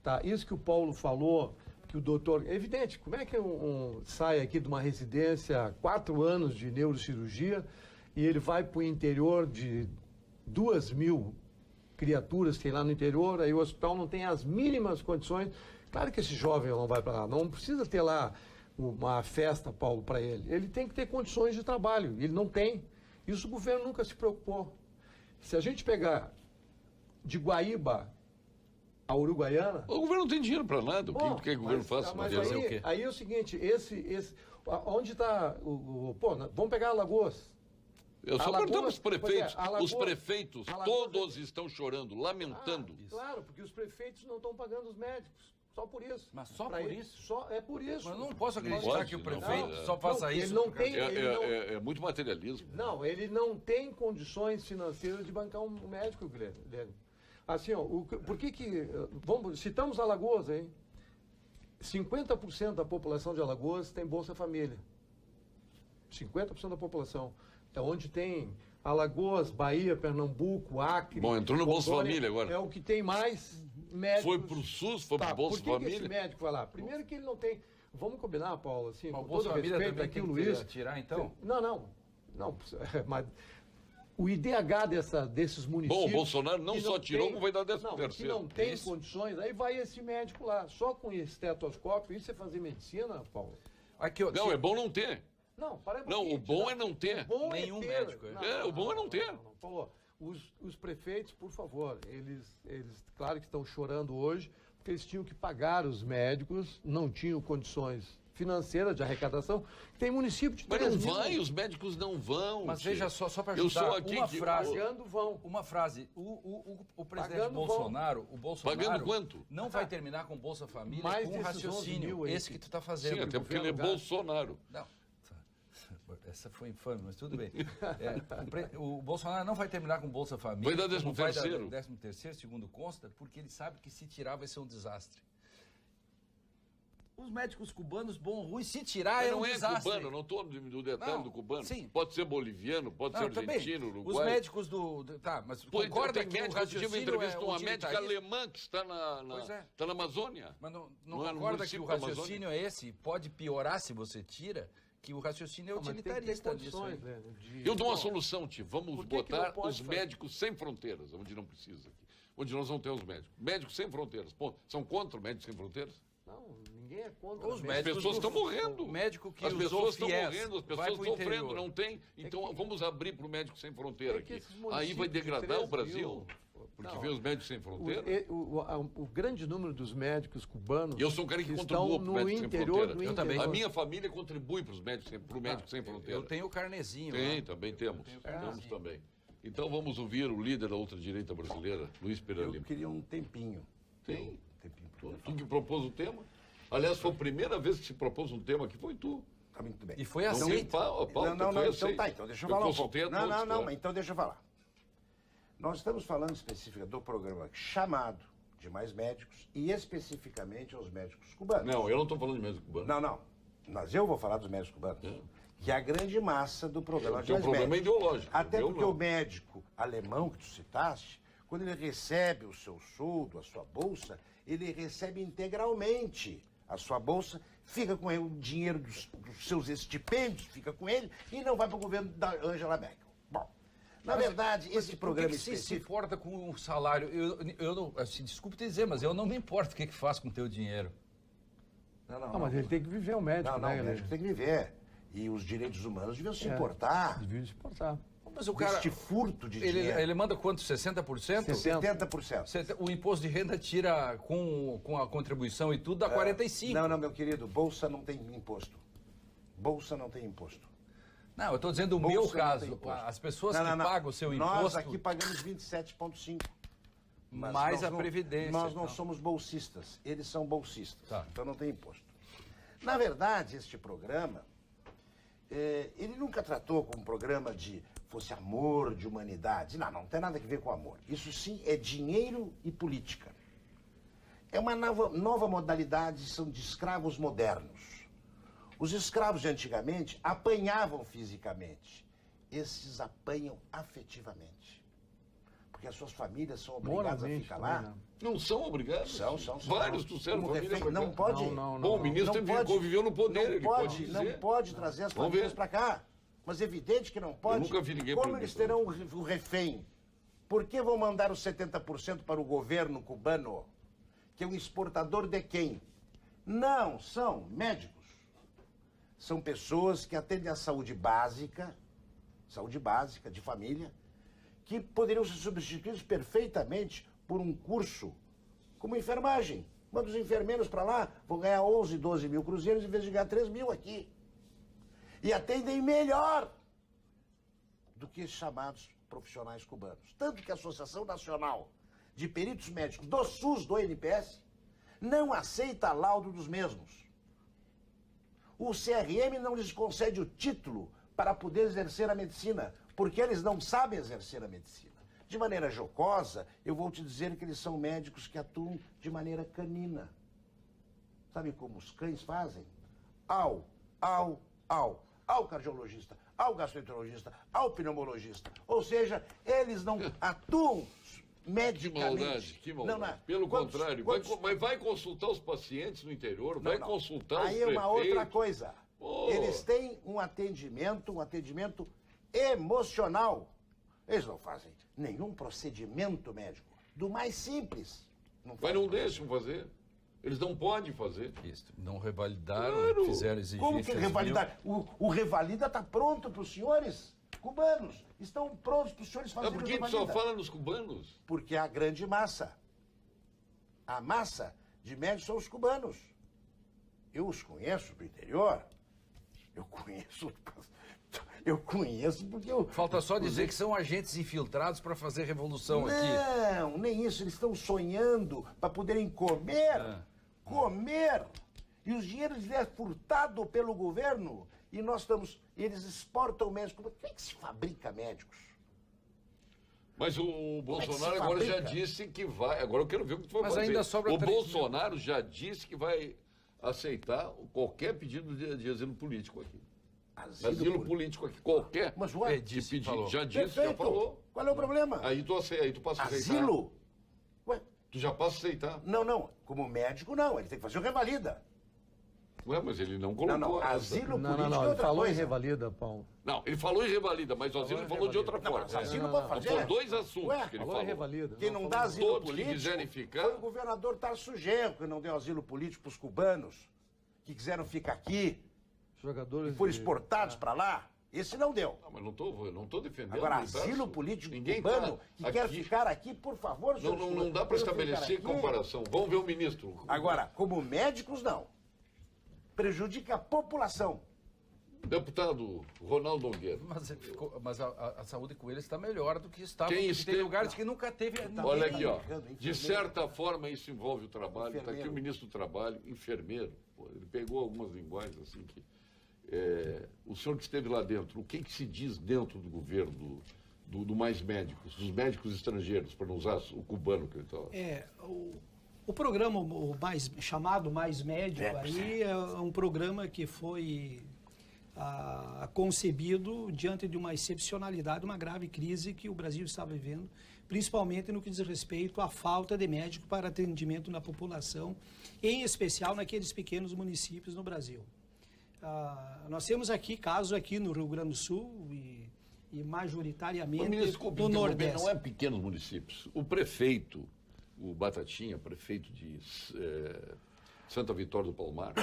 [SPEAKER 5] Tá, isso que o Paulo falou, que o doutor... É evidente, como é que sai aqui de uma residência, 4 anos de neurocirurgia, e ele vai para o interior de 2.000 criaturas que tem lá no interior, aí o hospital não tem as mínimas condições. Claro que esse jovem não vai para lá, não precisa ter lá uma festa, Paulo, para ele. Ele tem que ter condições de trabalho, ele não tem. Isso o governo nunca se preocupou. Se a gente pegar de Guaíba a Uruguaiana...
[SPEAKER 2] O governo não tem dinheiro para nada. O que o governo faz?
[SPEAKER 5] Mas aí é o seguinte, onde está vamos pegar Alagoas.
[SPEAKER 2] Eu só pergunto os prefeitos. Os prefeitos todos estão chorando, lamentando.
[SPEAKER 5] Claro, porque os prefeitos não estão pagando os médicos. Só por isso.
[SPEAKER 6] Mas só por isso?
[SPEAKER 5] É por isso.
[SPEAKER 6] Mas não posso acreditar que o prefeito só faça isso.
[SPEAKER 5] Ele não tem,
[SPEAKER 2] é muito materialismo.
[SPEAKER 5] Não, ele não tem condições financeiras de bancar um médico, Guilherme. Assim, por que citamos Alagoas, hein? 50% da população de Alagoas tem Bolsa Família. 50% da população. É onde tem Alagoas, Bahia, Pernambuco, Acre...
[SPEAKER 2] Bom, entrou no Bolsa Família agora.
[SPEAKER 5] É o que tem mais médicos.
[SPEAKER 2] Foi para o SUS, foi para o Bolsa Família?
[SPEAKER 5] Por que esse médico vai lá? Primeiro que ele não tem... Vamos combinar, Paulo, assim, com
[SPEAKER 6] todo
[SPEAKER 5] respeito aqui, o Luiz...
[SPEAKER 6] tirar, então?
[SPEAKER 5] Não, mas... O IDH desses municípios...
[SPEAKER 2] Bom, o Bolsonaro não só tirou, como vai dar 13º.
[SPEAKER 5] Se não tem condições, aí vai esse médico lá. Só com estetoscópio, isso é fazer medicina, Paulo?
[SPEAKER 2] Não, é bom não ter.
[SPEAKER 5] Não,
[SPEAKER 2] o bom é não ter.
[SPEAKER 6] Nenhum médico.
[SPEAKER 2] O bom é não ter.
[SPEAKER 5] Paulo, os prefeitos, por favor, eles claro que estão chorando hoje, porque eles tinham que pagar os médicos, não tinham condições financeira de arrecadação. Tem município de 3
[SPEAKER 2] mil. Mas não vai, os médicos não vão.
[SPEAKER 6] Mas veja só para ajudar,
[SPEAKER 2] eu sou aqui
[SPEAKER 6] uma frase, o presidente Bolsonaro,
[SPEAKER 2] pagando quanto?
[SPEAKER 6] Não vai terminar com Bolsa Família
[SPEAKER 5] mais
[SPEAKER 6] com um raciocínio, esse que tu está fazendo.
[SPEAKER 2] Sim, até porque ele é Bolsonaro.
[SPEAKER 6] Não, essa foi infame, mas tudo bem. O Bolsonaro não vai terminar com Bolsa Família.
[SPEAKER 2] Vai dar 13º.
[SPEAKER 6] 13º, segundo consta, porque ele sabe que se tirar vai ser um desastre. Os médicos cubanos, bom ou ruim, se tirar é um desastre.
[SPEAKER 2] Cubano, não estou no detalhe do cubano. Sim. Pode ser boliviano, pode ser argentino, uruguaio.
[SPEAKER 6] Os médicos Tá, mas concorda que o raciocínio
[SPEAKER 2] entrevista uma médica alemã que está na Amazônia.
[SPEAKER 6] Mas não concorda que o raciocínio é esse? Pode piorar se você tira? Que o raciocínio é utilitarista nisso.
[SPEAKER 2] Eu dou uma solução, tio. Vamos botar os médicos sem fronteiras, onde não precisa. onde nós não temos médicos. Médicos Sem Fronteiras, ponto. São contra o Médicos Sem Fronteiras?
[SPEAKER 5] Não, ninguém é contra.
[SPEAKER 6] Os
[SPEAKER 2] As
[SPEAKER 6] médicos
[SPEAKER 2] pessoas estão morrendo.
[SPEAKER 6] O médico que
[SPEAKER 2] as
[SPEAKER 6] usou
[SPEAKER 2] pessoas estão
[SPEAKER 6] FIES
[SPEAKER 2] morrendo, as
[SPEAKER 6] vai
[SPEAKER 2] pessoas
[SPEAKER 6] pro
[SPEAKER 2] sofrendo,
[SPEAKER 6] interior.
[SPEAKER 2] não tem. Então vamos abrir para o Médico Sem Fronteira
[SPEAKER 5] É que
[SPEAKER 2] aqui.
[SPEAKER 5] esses
[SPEAKER 2] Aí
[SPEAKER 5] municípios
[SPEAKER 2] vai
[SPEAKER 5] de
[SPEAKER 2] degradar
[SPEAKER 5] 3
[SPEAKER 2] o Brasil,
[SPEAKER 5] mil,
[SPEAKER 2] porque
[SPEAKER 5] não.
[SPEAKER 2] vem os Médicos Sem Fronteira.
[SPEAKER 5] O grande número dos médicos cubanos
[SPEAKER 2] Eu sou um cara que
[SPEAKER 5] estão
[SPEAKER 2] contribua para o
[SPEAKER 5] no
[SPEAKER 2] Médico Sem
[SPEAKER 5] interior
[SPEAKER 2] Fronteira.
[SPEAKER 5] do
[SPEAKER 6] Eu também.
[SPEAKER 5] interior.
[SPEAKER 2] A minha família contribui para o Médico Sem Fronteira.
[SPEAKER 6] Eu tenho o carnezinho.
[SPEAKER 2] Tem,
[SPEAKER 6] lá.
[SPEAKER 2] também temos.
[SPEAKER 6] tenho
[SPEAKER 2] Temos
[SPEAKER 6] carnezinho.
[SPEAKER 2] também. Então vamos ouvir o líder da ultradireita brasileira, Luiz Pereira
[SPEAKER 4] Eu
[SPEAKER 2] Lima.
[SPEAKER 4] queria um tempinho.
[SPEAKER 2] Tem.
[SPEAKER 4] Tempinho.
[SPEAKER 2] Tu que propôs o tema? Aliás, foi a primeira vez que se propôs um tema que foi tu.
[SPEAKER 4] Tá muito bem.
[SPEAKER 6] E foi
[SPEAKER 2] Não
[SPEAKER 6] assim.
[SPEAKER 2] tem pauta,
[SPEAKER 4] Não,
[SPEAKER 2] foi
[SPEAKER 4] então
[SPEAKER 2] aceito.
[SPEAKER 4] tá, então deixa eu falar um pouco.
[SPEAKER 2] consultei a
[SPEAKER 4] Não,
[SPEAKER 2] todos,
[SPEAKER 4] não,
[SPEAKER 2] claro.
[SPEAKER 4] mas então deixa eu falar. Nós estamos falando especificamente do programa chamado de Mais Médicos e especificamente aos médicos cubanos.
[SPEAKER 2] Não, eu não estou falando de médico cubano.
[SPEAKER 4] Não. Mas eu vou falar dos médicos cubanos. Que é a grande massa do programa de
[SPEAKER 2] Teu
[SPEAKER 4] Mais
[SPEAKER 2] problema é
[SPEAKER 4] Médicos.
[SPEAKER 2] ideológico.
[SPEAKER 4] Até
[SPEAKER 2] meu
[SPEAKER 4] porque
[SPEAKER 2] não.
[SPEAKER 4] o médico alemão que tu citaste, quando ele recebe o seu soldo, a sua bolsa, ele recebe integralmente a sua bolsa, fica com o dinheiro dos seus estipêndios, fica com ele e não vai para o governo da Angela Merkel. Bom, na verdade, esse programa
[SPEAKER 6] Por que você se
[SPEAKER 4] específico...
[SPEAKER 6] importa com o salário? Eu não, assim, desculpe te dizer, mas eu não me importo o que faz com o teu dinheiro.
[SPEAKER 5] Não, mas ele tem que viver o médico,
[SPEAKER 4] Não,
[SPEAKER 5] né?
[SPEAKER 4] o médico tem que viver. E os direitos humanos deviam se
[SPEAKER 5] É.
[SPEAKER 4] importar
[SPEAKER 5] Devia se importar.
[SPEAKER 6] Mas o cara,
[SPEAKER 4] deste furto de dinheiro.
[SPEAKER 6] ele manda quanto? 60%?
[SPEAKER 4] 70%.
[SPEAKER 6] O imposto de renda tira com a contribuição e tudo, dá 45%.
[SPEAKER 4] Não, meu querido, bolsa não tem imposto. Bolsa não tem imposto.
[SPEAKER 6] Não, eu estou dizendo o
[SPEAKER 4] Bolsa
[SPEAKER 6] meu
[SPEAKER 4] não tem
[SPEAKER 6] caso.
[SPEAKER 4] imposto.
[SPEAKER 6] As pessoas
[SPEAKER 4] Não,
[SPEAKER 6] que
[SPEAKER 4] não, não.
[SPEAKER 6] pagam o seu
[SPEAKER 4] Nós
[SPEAKER 6] imposto,
[SPEAKER 4] aqui pagamos 27,5%. Mas
[SPEAKER 6] mais
[SPEAKER 4] nós
[SPEAKER 6] a
[SPEAKER 4] não-
[SPEAKER 6] Previdência.
[SPEAKER 4] Nós não
[SPEAKER 6] então.
[SPEAKER 4] somos bolsistas, eles são bolsistas.
[SPEAKER 6] Tá.
[SPEAKER 4] Então não tem imposto. Na verdade, este programa, ele nunca tratou como um programa de fosse amor, de humanidade. Não tem nada a ver com amor. Isso sim é dinheiro e política. É uma nova modalidade, são de escravos modernos. Os escravos de antigamente apanhavam fisicamente. Esses apanham afetivamente. Porque as suas famílias são obrigadas a
[SPEAKER 5] Moralmente
[SPEAKER 4] ficar
[SPEAKER 5] também,
[SPEAKER 4] lá.
[SPEAKER 5] né?
[SPEAKER 2] Não são obrigados.
[SPEAKER 4] São.
[SPEAKER 2] Vários trouxeram
[SPEAKER 4] Como
[SPEAKER 2] família
[SPEAKER 4] refém,
[SPEAKER 2] pra cá.
[SPEAKER 4] não pode.
[SPEAKER 2] Bom, o ministro conviveu no poder,
[SPEAKER 4] não
[SPEAKER 2] ele
[SPEAKER 4] pode,
[SPEAKER 2] dizer.
[SPEAKER 4] não pode trazer as
[SPEAKER 2] Vamos
[SPEAKER 4] famílias
[SPEAKER 2] ver.
[SPEAKER 4] para cá. Mas é evidente que não pode.
[SPEAKER 2] nunca vi ninguém
[SPEAKER 4] Como
[SPEAKER 2] proibir
[SPEAKER 4] eles
[SPEAKER 2] isso.
[SPEAKER 4] terão o refém? Por que vão mandar os 70% para o governo cubano? Que é um exportador de quem? Não, são médicos. São pessoas que atendem à saúde básica de família, que poderiam ser substituídos perfeitamente por um curso como enfermagem. Manda os enfermeiros para lá, vão ganhar 11, 12 mil cruzeiros em vez de ganhar 3 mil aqui. E atendem melhor do que os chamados profissionais cubanos. Tanto que a Associação Nacional de Peritos Médicos do SUS, do NPS, não aceita laudo dos mesmos. O CRM não lhes concede o título para poder exercer a medicina, porque eles não sabem exercer a medicina. De maneira jocosa, eu vou te dizer que eles são médicos que atuam de maneira canina. Sabe como os cães fazem? Au, au, au. Ao cardiologista, ao gastroenterologista, ao pneumologista. Ou seja, eles não atuam
[SPEAKER 2] Que
[SPEAKER 4] medicamente.
[SPEAKER 2] maldade, que maldade.
[SPEAKER 4] Não.
[SPEAKER 2] Pelo
[SPEAKER 4] Quantos-
[SPEAKER 2] contrário,
[SPEAKER 4] quantos-
[SPEAKER 2] mas vai consultar os pacientes no interior,
[SPEAKER 4] Não,
[SPEAKER 2] vai
[SPEAKER 4] não.
[SPEAKER 2] consultar os
[SPEAKER 4] Aí é uma outra
[SPEAKER 2] prefeitos.
[SPEAKER 4] coisa.
[SPEAKER 2] Pô.
[SPEAKER 4] Eles têm um atendimento emocional. Eles não fazem nenhum procedimento médico, do mais simples.
[SPEAKER 2] Mas
[SPEAKER 4] fazem.
[SPEAKER 2] não deixam fazer. Eles não podem fazer.
[SPEAKER 6] Isso, não revalidaram,
[SPEAKER 2] Claro.
[SPEAKER 6] fizeram exigências.
[SPEAKER 4] Como que revalidar? O Revalida está pronto para os senhores cubanos. Estão prontos para os senhores
[SPEAKER 2] Mas
[SPEAKER 4] fazerem
[SPEAKER 2] por
[SPEAKER 4] o
[SPEAKER 2] que tu só
[SPEAKER 4] Revalida.
[SPEAKER 2] fala nos cubanos?
[SPEAKER 4] Porque a grande massa, a massa de médicos são os cubanos. Eu os conheço do interior. Eu conheço porque eu...
[SPEAKER 6] Falta só dizer que são agentes infiltrados para fazer revolução aqui.
[SPEAKER 4] Não, nem isso. Eles estão sonhando para poderem comer. Comer. E os dinheiros é furtado pelo governo. E nós estamos... Eles exportam médicos. Como é que se fabrica médicos?
[SPEAKER 2] Mas o
[SPEAKER 4] é que
[SPEAKER 2] Bolsonaro
[SPEAKER 4] se
[SPEAKER 2] agora já
[SPEAKER 4] fabrica?
[SPEAKER 2] disse que vai. Agora eu quero ver o que tu vai
[SPEAKER 6] Mas
[SPEAKER 2] fazer.
[SPEAKER 6] ainda sobra
[SPEAKER 2] o
[SPEAKER 6] 3 mil.
[SPEAKER 2] Bolsonaro já disse que vai aceitar qualquer pedido de asilo político aqui. Asilo político aqui, qualquer.
[SPEAKER 4] Mas ué,
[SPEAKER 6] É, disse,
[SPEAKER 2] que
[SPEAKER 6] falou.
[SPEAKER 2] já disse, já
[SPEAKER 4] perfeito.
[SPEAKER 2] falou.
[SPEAKER 4] Qual é o problema?
[SPEAKER 2] Aí tu passa a aceitar.
[SPEAKER 4] Asilo? Ué,
[SPEAKER 2] Tu já passa a aceitar.
[SPEAKER 4] não. Como médico, não. Ele tem que fazer o revalida.
[SPEAKER 2] Ué, mas ele não colocou.
[SPEAKER 4] Não,
[SPEAKER 2] essa.
[SPEAKER 4] asilo
[SPEAKER 5] Não,
[SPEAKER 4] político é
[SPEAKER 5] ele
[SPEAKER 4] outra
[SPEAKER 5] falou em
[SPEAKER 4] coisa.
[SPEAKER 5] revalida, Paulo.
[SPEAKER 2] Não, ele falou em revalida, mas o asilo ele falou de outra
[SPEAKER 4] Não,
[SPEAKER 2] forma.
[SPEAKER 4] mas asilo
[SPEAKER 5] Não,
[SPEAKER 4] pode
[SPEAKER 5] não,
[SPEAKER 4] fazer.
[SPEAKER 2] Foram dois assuntos
[SPEAKER 4] Ué,
[SPEAKER 2] que ele
[SPEAKER 5] Falou em
[SPEAKER 2] falou.
[SPEAKER 5] revalida.
[SPEAKER 4] Quem não dá
[SPEAKER 2] falou
[SPEAKER 4] asilo
[SPEAKER 2] todos que
[SPEAKER 4] político
[SPEAKER 2] quiserem ficar.
[SPEAKER 4] foi o governador Tarso Genro, que não deu asilo político para os cubanos, que quiseram ficar aqui,
[SPEAKER 5] Jogadores
[SPEAKER 4] e foram
[SPEAKER 5] de-
[SPEAKER 4] exportados para lá. Esse não deu.
[SPEAKER 2] Não, mas eu não tô defendendo.
[SPEAKER 4] Agora,
[SPEAKER 2] o Tarso.
[SPEAKER 4] asilo político
[SPEAKER 2] Ninguém
[SPEAKER 4] cubano
[SPEAKER 2] tá
[SPEAKER 4] que quer
[SPEAKER 2] aqui.
[SPEAKER 4] ficar aqui, por favor,
[SPEAKER 2] Não,
[SPEAKER 4] senhor
[SPEAKER 2] não,
[SPEAKER 4] Lula,
[SPEAKER 2] não dá para
[SPEAKER 4] quero ficar
[SPEAKER 2] estabelecer
[SPEAKER 4] aqui.
[SPEAKER 2] comparação. Vamos ver o ministro.
[SPEAKER 4] Agora, como médicos, não. Prejudica a população.
[SPEAKER 2] Deputado Ronaldo Nogueira.
[SPEAKER 6] Mas a saúde com eles está melhor do que estava.
[SPEAKER 2] Quem
[SPEAKER 6] Tem
[SPEAKER 2] esteve-
[SPEAKER 6] lugares que nunca teve.
[SPEAKER 2] Olha aqui, ó.
[SPEAKER 4] Enfermeiro.
[SPEAKER 2] De certa forma, isso envolve o trabalho. Está aqui
[SPEAKER 4] Enfermeiro.
[SPEAKER 2] o ministro do Trabalho, enfermeiro. Pô, ele pegou algumas linguagens assim que. O senhor que esteve lá dentro, o que se diz dentro do governo do Mais Médicos, dos médicos estrangeiros, para não usar o cubano que ele estava.
[SPEAKER 3] O programa chamado Mais Médico aí é um programa que foi concebido diante de uma excepcionalidade, uma grave crise que o Brasil está vivendo, principalmente no que diz respeito à falta de médico para atendimento na população, em especial naqueles pequenos municípios no Brasil. Nós temos aqui casos aqui no Rio Grande do Sul e majoritariamente
[SPEAKER 2] Desculpe,
[SPEAKER 3] no
[SPEAKER 2] interromper,
[SPEAKER 3] Nordeste.
[SPEAKER 2] não é pequenos municípios. O prefeito, o Batatinha, prefeito de Santa Vitória do Palmar,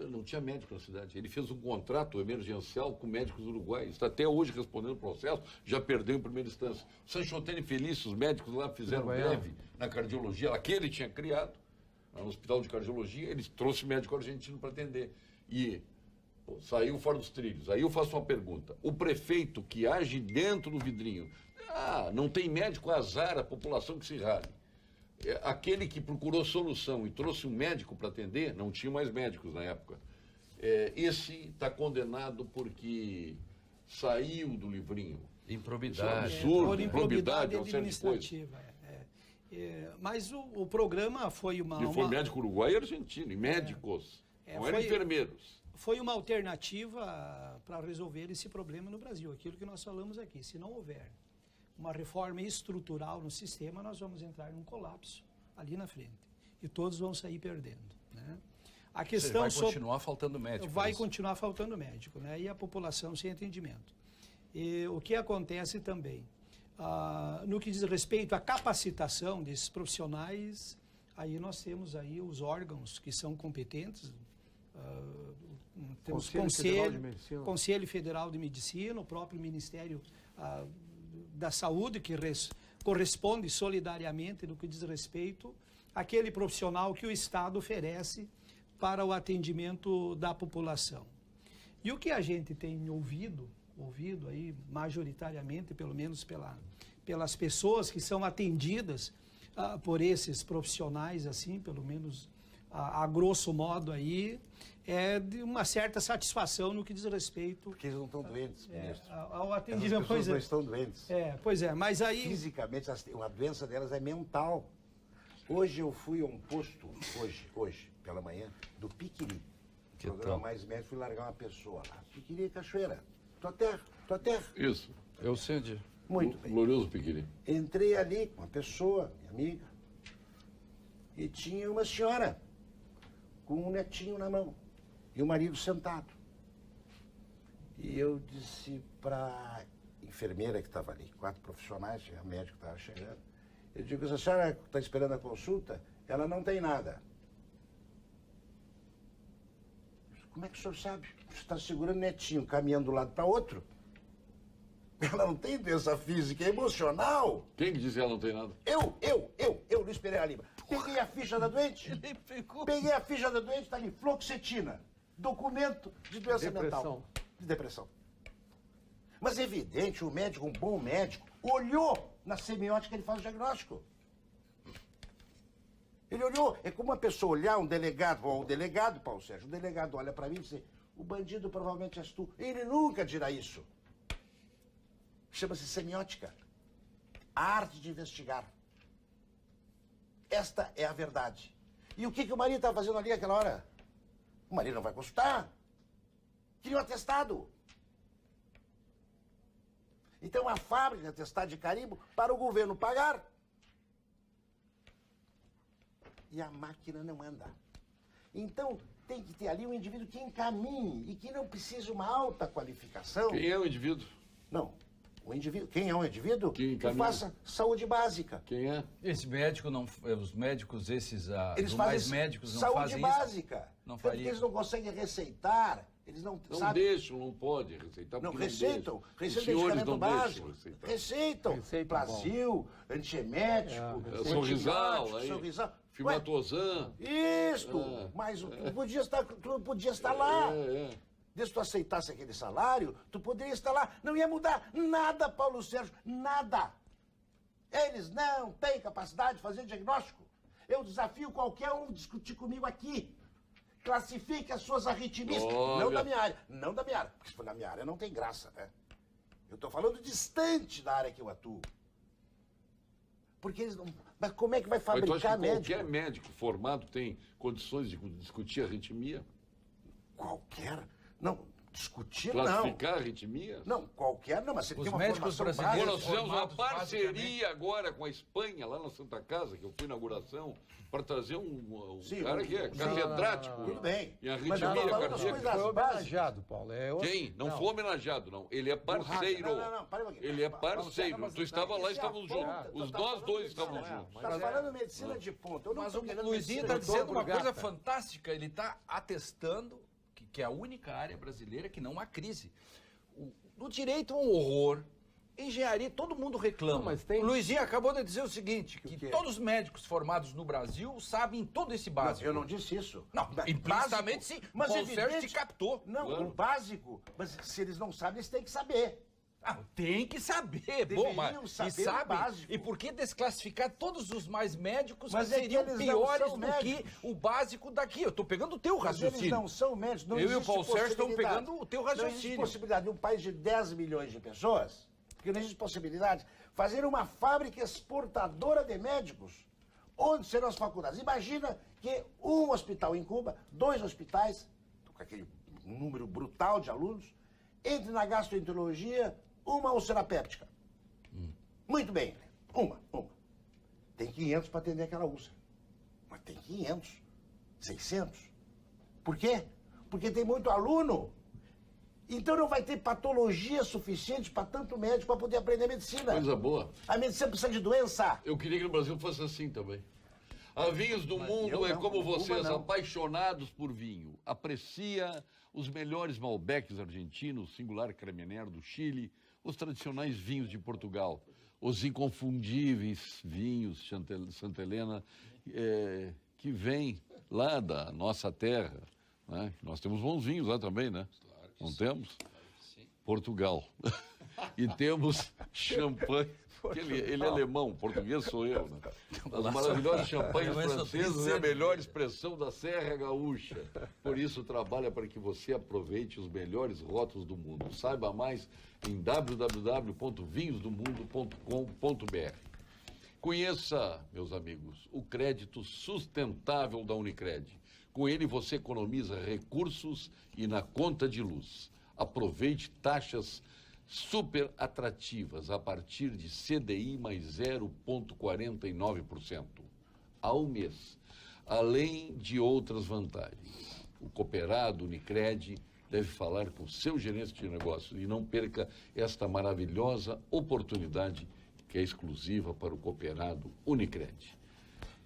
[SPEAKER 2] não tinha médico na cidade. Ele fez um contrato emergencial com médicos uruguaios. Está até hoje respondendo o processo, já perdeu em primeira instância. Sanchotene e Felício, os médicos lá fizeram greve na cardiologia, lá que ele tinha criado, no hospital de cardiologia, ele trouxe médico argentino para atender. E saiu fora dos trilhos. Aí eu faço uma pergunta. O prefeito que age dentro do vidrinho, não tem médico, azar, a população que se rale. Aquele que procurou solução e trouxe um médico para atender, não tinha mais médicos na época. Esse está condenado porque saiu do livrinho.
[SPEAKER 6] Improbidade.
[SPEAKER 2] Isso é um absurdo,
[SPEAKER 3] Por improbidade
[SPEAKER 2] uma série de coisas.
[SPEAKER 3] administrativa. Mas o programa foi
[SPEAKER 2] Ele foi médico uruguaio e argentino, e médicos, não eram enfermeiros.
[SPEAKER 3] Foi uma alternativa para resolver esse problema no Brasil, aquilo que nós falamos aqui. Se não houver uma reforma estrutural no sistema, nós vamos entrar num colapso ali na frente. E todos vão sair perdendo. Né? A questão
[SPEAKER 6] vai continuar faltando médico.
[SPEAKER 3] vai
[SPEAKER 6] isso.
[SPEAKER 3] continuar faltando médico, né? E a população sem atendimento. E o que acontece também, no que diz respeito à capacitação desses profissionais, aí nós temos aí os órgãos que são competentes, temos Conselho Federal de Medicina, o próprio Ministério da Saúde, que corresponde solidariamente no que diz respeito àquele profissional que o Estado oferece para o atendimento da população. E o que a gente tem ouvido aí majoritariamente, pelo menos pelas pessoas que são atendidas por esses profissionais, assim, pelo menos a grosso modo aí, é de uma certa satisfação no que diz respeito
[SPEAKER 4] Porque eles não estão doentes, ministro.
[SPEAKER 3] ao
[SPEAKER 4] Essas
[SPEAKER 3] atendimento.
[SPEAKER 4] pessoas não estão doentes.
[SPEAKER 3] Pois é, mas aí...
[SPEAKER 4] Fisicamente, uma doença delas é mental. Hoje eu fui a um posto, hoje pela manhã, do Piquiri.
[SPEAKER 6] Que
[SPEAKER 4] programa
[SPEAKER 6] tal?
[SPEAKER 4] Mais Médico, fui largar uma pessoa lá. Piquiri, Cachoeira. Tua terra.
[SPEAKER 2] Isso.
[SPEAKER 6] Eu sei de...
[SPEAKER 4] Muito bem.
[SPEAKER 2] Glorioso Piquiri.
[SPEAKER 4] Entrei ali com uma pessoa, minha amiga, e tinha uma senhora com um netinho na mão e o marido sentado. E eu disse para a enfermeira que estava ali, 4 profissionais, o médico estava chegando, eu digo, essa senhora está esperando a consulta, ela não tem nada. Como é que o senhor sabe? Você está segurando o netinho, caminhando de um lado para outro. Ela não tem doença física, é emocional.
[SPEAKER 2] Quem que disse que ela não tem nada?
[SPEAKER 4] Eu, Luiz Pereira Lima. Peguei a ficha da doente.
[SPEAKER 6] Ele pegou.
[SPEAKER 4] Peguei a ficha da doente, está ali, fluoxetina. Documento de doença mental. De depressão. Mas é evidente, o médico, um bom médico, olhou na semiótica que ele faz o diagnóstico. Ele olhou, é como uma pessoa olhar um delegado, Paulo Sérgio, um delegado olha para mim e diz, o bandido provavelmente és tu. Ele nunca dirá isso. Chama-se semiótica. A arte de investigar. Esta é a verdade. E o que o marido estava fazendo ali naquela hora? O marido não vai consultar. Queria um atestado. Então a fábrica de atestado de carimbo para o governo pagar. E a máquina não anda. Então, tem que ter ali um indivíduo que encaminhe e que não precise uma alta qualificação.
[SPEAKER 2] Quem é o indivíduo?
[SPEAKER 4] Não. O indivíduo, quem é um indivíduo?
[SPEAKER 2] Que
[SPEAKER 4] Que faça saúde básica.
[SPEAKER 2] Quem é?
[SPEAKER 6] Esse médico não, os médicos esses,
[SPEAKER 4] Eles
[SPEAKER 6] os
[SPEAKER 4] fazem
[SPEAKER 6] mais médicos não
[SPEAKER 4] saúde
[SPEAKER 6] fazem
[SPEAKER 4] básica.
[SPEAKER 6] isso. Não
[SPEAKER 4] Tanto que
[SPEAKER 6] faria.
[SPEAKER 4] eles não conseguem receitar. Eles não,
[SPEAKER 2] Não
[SPEAKER 4] sabe?
[SPEAKER 2] deixam, não pode receitar.
[SPEAKER 4] Não,
[SPEAKER 2] porque
[SPEAKER 4] receitam.
[SPEAKER 2] deixam.
[SPEAKER 4] Receitam
[SPEAKER 2] Os senhores
[SPEAKER 4] medicamento
[SPEAKER 2] não
[SPEAKER 4] básico.
[SPEAKER 2] deixam receitar.
[SPEAKER 4] Receitam.
[SPEAKER 5] Receita,
[SPEAKER 4] Plasil, antiemético,
[SPEAKER 2] Sorrisal,
[SPEAKER 4] antibiótico,
[SPEAKER 2] aí,
[SPEAKER 4] Sorrisal.
[SPEAKER 2] Fimatozan.
[SPEAKER 4] Isto! Mas tu não podia estar lá.
[SPEAKER 2] É.
[SPEAKER 4] Desde que tu aceitasse aquele salário, tu poderia estar lá. Não ia mudar nada, Paulo Sérgio, nada. Eles não têm capacidade de fazer diagnóstico. Eu desafio qualquer um a discutir comigo aqui. Classifique as suas arritmias.
[SPEAKER 2] Olha.
[SPEAKER 4] Não da minha área. Não da minha área. Porque se for na minha área não tem graça, né? Eu estou falando distante da área que eu atuo. Porque eles não... Mas como é que vai
[SPEAKER 2] Mas tu acha
[SPEAKER 4] fabricar
[SPEAKER 2] que
[SPEAKER 4] médico?
[SPEAKER 2] qualquer médico formado tem condições de discutir arritmia?
[SPEAKER 4] Qualquer? Não, discutir
[SPEAKER 2] Classificar arritmia?
[SPEAKER 4] não. Não, qualquer não, mas você
[SPEAKER 6] Os
[SPEAKER 4] tem uma
[SPEAKER 6] médicos
[SPEAKER 4] formação
[SPEAKER 6] brasileiros-
[SPEAKER 2] Agora,
[SPEAKER 4] básica.
[SPEAKER 2] nós fizemos uma
[SPEAKER 6] formados
[SPEAKER 2] parceria agora com a Espanha, lá na Santa Casa, que eu fui na inauguração, para trazer um
[SPEAKER 4] Sim,
[SPEAKER 2] cara que é
[SPEAKER 4] sim.
[SPEAKER 2] catedrático.
[SPEAKER 4] Tudo bem.
[SPEAKER 2] E
[SPEAKER 4] Mas
[SPEAKER 2] arritmia
[SPEAKER 4] eu tô falando das
[SPEAKER 2] cardíaca.
[SPEAKER 4] coisas
[SPEAKER 5] Foi
[SPEAKER 4] básicas.
[SPEAKER 5] homenageado, Paulo. É outro-
[SPEAKER 2] Quem? Não foi homenageado, não. Ele é parceiro.
[SPEAKER 4] Não, para um pouquinho.
[SPEAKER 2] Ele é
[SPEAKER 4] Paulo Sérgio,
[SPEAKER 2] parceiro. Tu estava lá e estávamos
[SPEAKER 4] Isso é a
[SPEAKER 2] juntos.
[SPEAKER 4] ponta.
[SPEAKER 2] Os
[SPEAKER 4] Tu tá
[SPEAKER 2] nós
[SPEAKER 4] falando
[SPEAKER 2] dois
[SPEAKER 4] medicina.
[SPEAKER 2] estávamos juntos.
[SPEAKER 4] Tá falando medicina de ponta. Eu não
[SPEAKER 6] Mas
[SPEAKER 4] tô
[SPEAKER 6] o
[SPEAKER 4] querendo
[SPEAKER 6] Luizinho
[SPEAKER 4] medicina
[SPEAKER 6] está
[SPEAKER 4] de
[SPEAKER 6] dizendo uma
[SPEAKER 5] Gata.
[SPEAKER 6] coisa fantástica. Ele está atestando que é a única área brasileira que não há crise. No direito é um horror. Engenharia, todo mundo reclama.
[SPEAKER 5] Não, mas tem-
[SPEAKER 6] O Luizinho acabou de dizer o seguinte, que
[SPEAKER 4] quê?
[SPEAKER 6] todos os médicos formados no Brasil sabem todo esse
[SPEAKER 4] Não,
[SPEAKER 6] básico.
[SPEAKER 4] eu não disse isso.
[SPEAKER 6] Não, implicitamente sim.
[SPEAKER 4] Mas
[SPEAKER 6] Paulo Sérgio
[SPEAKER 4] evidente-
[SPEAKER 6] te captou.
[SPEAKER 4] Não,
[SPEAKER 2] Claro.
[SPEAKER 4] o básico. Mas se eles não sabem, eles têm que saber.
[SPEAKER 6] Ah, tem que saber.
[SPEAKER 4] Deveriam
[SPEAKER 6] Bom, mas
[SPEAKER 4] saber
[SPEAKER 6] e
[SPEAKER 4] o
[SPEAKER 6] sabe?
[SPEAKER 4] básico.
[SPEAKER 6] E por que desclassificar todos os mais médicos
[SPEAKER 4] Mas
[SPEAKER 6] que
[SPEAKER 4] é que
[SPEAKER 6] seriam
[SPEAKER 4] eles não
[SPEAKER 6] piores
[SPEAKER 4] são
[SPEAKER 6] do
[SPEAKER 4] médicos.
[SPEAKER 6] que o básico daqui? Eu estou pegando o teu
[SPEAKER 4] Mas eles
[SPEAKER 6] raciocínio.
[SPEAKER 4] não são médicos. Não
[SPEAKER 6] Eu e o
[SPEAKER 4] existe
[SPEAKER 6] Paulo Sérgio estamos
[SPEAKER 4] possibilidade.
[SPEAKER 6] pegando o teu
[SPEAKER 4] Não existe
[SPEAKER 6] raciocínio.
[SPEAKER 4] possibilidade de um país de 10 milhões de pessoas, porque não existe possibilidade, fazer uma fábrica exportadora de médicos. Onde serão as faculdades? Imagina que um hospital em Cuba, 2 hospitais, com aquele número brutal de alunos, entre na gastroenterologia, uma úlcera péptica. Muito bem, uma. Tem 500 para atender aquela úlcera. Mas tem 500, 600. Por quê? Porque tem muito aluno. Então não vai ter patologia suficiente para tanto médico para poder aprender medicina.
[SPEAKER 2] Coisa boa.
[SPEAKER 4] A medicina precisa de doença.
[SPEAKER 2] Eu queria que no Brasil fosse assim também. A Vinhos do Mundo
[SPEAKER 4] eu
[SPEAKER 2] é
[SPEAKER 4] não,
[SPEAKER 2] como
[SPEAKER 4] Cuba
[SPEAKER 2] vocês,
[SPEAKER 4] não.
[SPEAKER 2] apaixonados por vinho. Aprecia os melhores Malbecs argentinos, singular Cremener do Chile, os tradicionais vinhos de Portugal, os inconfundíveis vinhos Santa Helena, que vêm lá da nossa terra. Né? Nós temos bons vinhos lá também, né? Não temos? Portugal. E temos champanhe. Ele é alemão, português sou eu, né? As maravilhosas champanhes francesas é a melhor expressão da Serra Gaúcha. Por isso, trabalha para que você aproveite os melhores rótulos do mundo. Saiba mais em www.vinhosdomundo.com.br. Conheça, meus amigos, o crédito sustentável da Unicred. Com ele você economiza recursos e na conta de luz. Aproveite taxas super atrativas a partir de CDI mais 0,49% ao mês, além de outras vantagens. O cooperado Unicred deve falar com seu gerente de negócios e não perca esta maravilhosa oportunidade que é exclusiva para o cooperado Unicred.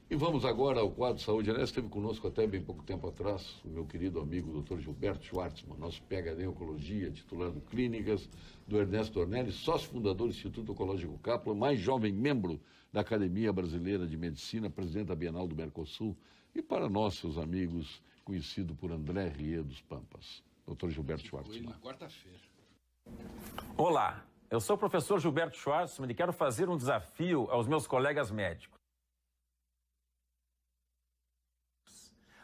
[SPEAKER 2] E vamos agora ao quadro Saúde. Aliás, esteve conosco até bem pouco tempo atrás o meu querido amigo Dr. Gilberto Schwartzman, nosso PhD em Oncologia, titular do Clínicas, do Ernesto Ornelli, sócio fundador do Instituto Oncológico Kaplan, mais jovem membro da Academia Brasileira de Medicina, presidente da Bienal do Mercosul, e para nós, seus amigos, conhecido por André Rie dos Pampas. Dr. Gilberto Schwartzman.
[SPEAKER 6] Na quarta-feira.
[SPEAKER 7] Olá, eu sou o professor Gilberto Schwartzman e quero fazer um desafio aos meus colegas médicos.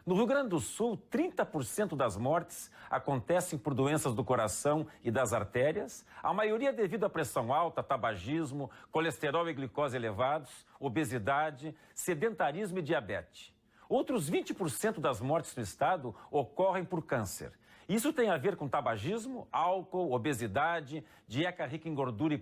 [SPEAKER 7] No Rio Grande do Sul, 30% das mortes acontecem por doenças do coração e das artérias, a maioria devido à pressão alta, tabagismo, colesterol e glicose elevados, obesidade, sedentarismo e diabetes. Outros 20% das mortes no estado ocorrem por câncer. Isso tem a ver com tabagismo, álcool, obesidade, dieta rica em gordura e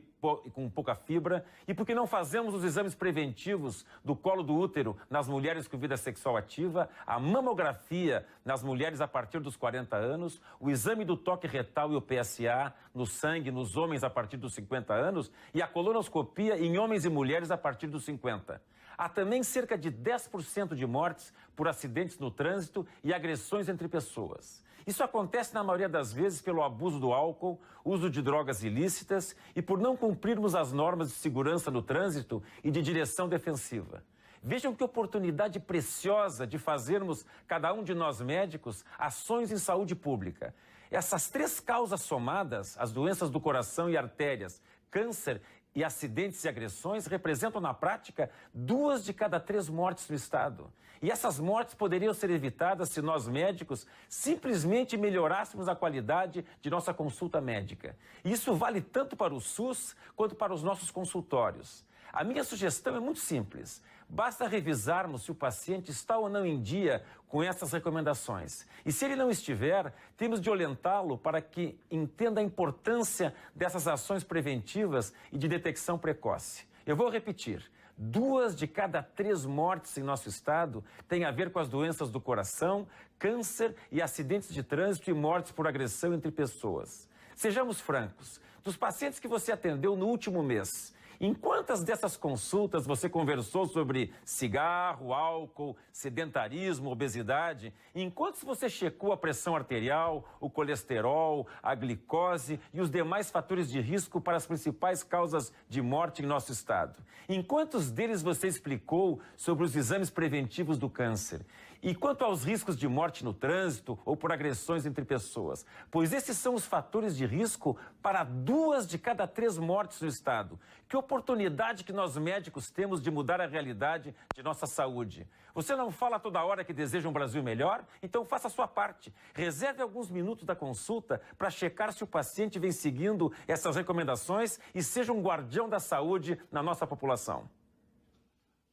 [SPEAKER 7] com pouca fibra. E porque não fazemos os exames preventivos do colo do útero nas mulheres com vida sexual ativa, a mamografia nas mulheres a partir dos 40 anos, o exame do toque retal e o PSA no sangue nos homens a partir dos 50 anos e a colonoscopia em homens e mulheres a partir dos 50. Há também cerca de 10% de mortes por acidentes no trânsito e agressões entre pessoas. Isso acontece na maioria das vezes pelo abuso do álcool, uso de drogas ilícitas e por não cumprirmos as normas de segurança no trânsito e de direção defensiva. Vejam que oportunidade preciosa de fazermos, cada um de nós médicos, ações em saúde pública. Essas 3 causas somadas, as doenças do coração e artérias, câncer e acidentes e agressões, representam na prática 2 de cada 3 mortes no estado. E essas mortes poderiam ser evitadas se nós médicos simplesmente melhorássemos a qualidade de nossa consulta médica. E isso vale tanto para o SUS quanto para os nossos consultórios. A minha sugestão é muito simples. Basta revisarmos se o paciente está ou não em dia com essas recomendações. E se ele não estiver, temos de orientá-lo para que entenda a importância dessas ações preventivas e de detecção precoce. Eu vou repetir. 2 de cada 3 mortes em nosso estado têm a ver com as doenças do coração, câncer e acidentes de trânsito e mortes por agressão entre pessoas. Sejamos francos, dos pacientes que você atendeu no último mês, em quantas dessas consultas você conversou sobre cigarro, álcool, sedentarismo, obesidade? Em quantos você checou a pressão arterial, o colesterol, a glicose e os demais fatores de risco para as principais causas de morte em nosso estado? Em quantos deles você explicou sobre os exames preventivos do câncer? E quanto aos riscos de morte no trânsito ou por agressões entre pessoas? Pois esses são os fatores de risco para 2 de cada 3 mortes no estado. Que oportunidade que nós médicos temos de mudar a realidade de nossa saúde. Você não fala toda hora que deseja um Brasil melhor? Então faça a sua parte. Reserve alguns minutos da consulta para checar se o paciente vem seguindo essas recomendações e seja um guardião da saúde na nossa população.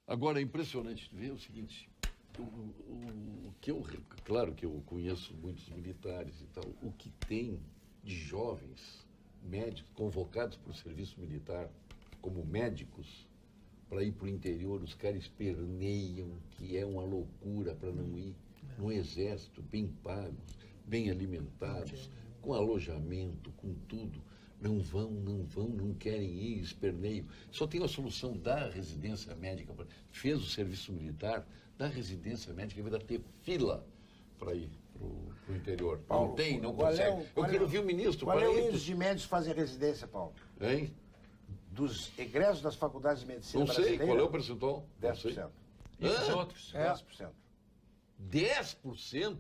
[SPEAKER 2] Agora, é impressionante ver o seguinte... Claro que eu conheço muitos militares e tal, o que tem de jovens médicos convocados para o serviço militar como médicos para ir para o interior, os caras esperneiam que é uma loucura para não ir no exército, bem pagos, bem alimentados, com alojamento, com tudo. Não querem ir, esperneio. Só tem a solução da residência médica. Fez o serviço militar, da residência médica, vai ter fila para ir para o interior.
[SPEAKER 4] Paulo,
[SPEAKER 2] não tem, não consegue. Eu quero ouvir o ministro.
[SPEAKER 4] Qual é o índice de médicos que fazem residência, Paulo?
[SPEAKER 2] Hein?
[SPEAKER 4] Dos egressos das faculdades de medicina
[SPEAKER 2] Não sei,
[SPEAKER 4] brasileira?
[SPEAKER 2] qual é o percentual?
[SPEAKER 4] 10%.
[SPEAKER 6] E os outros?
[SPEAKER 4] 10%.
[SPEAKER 2] 10%?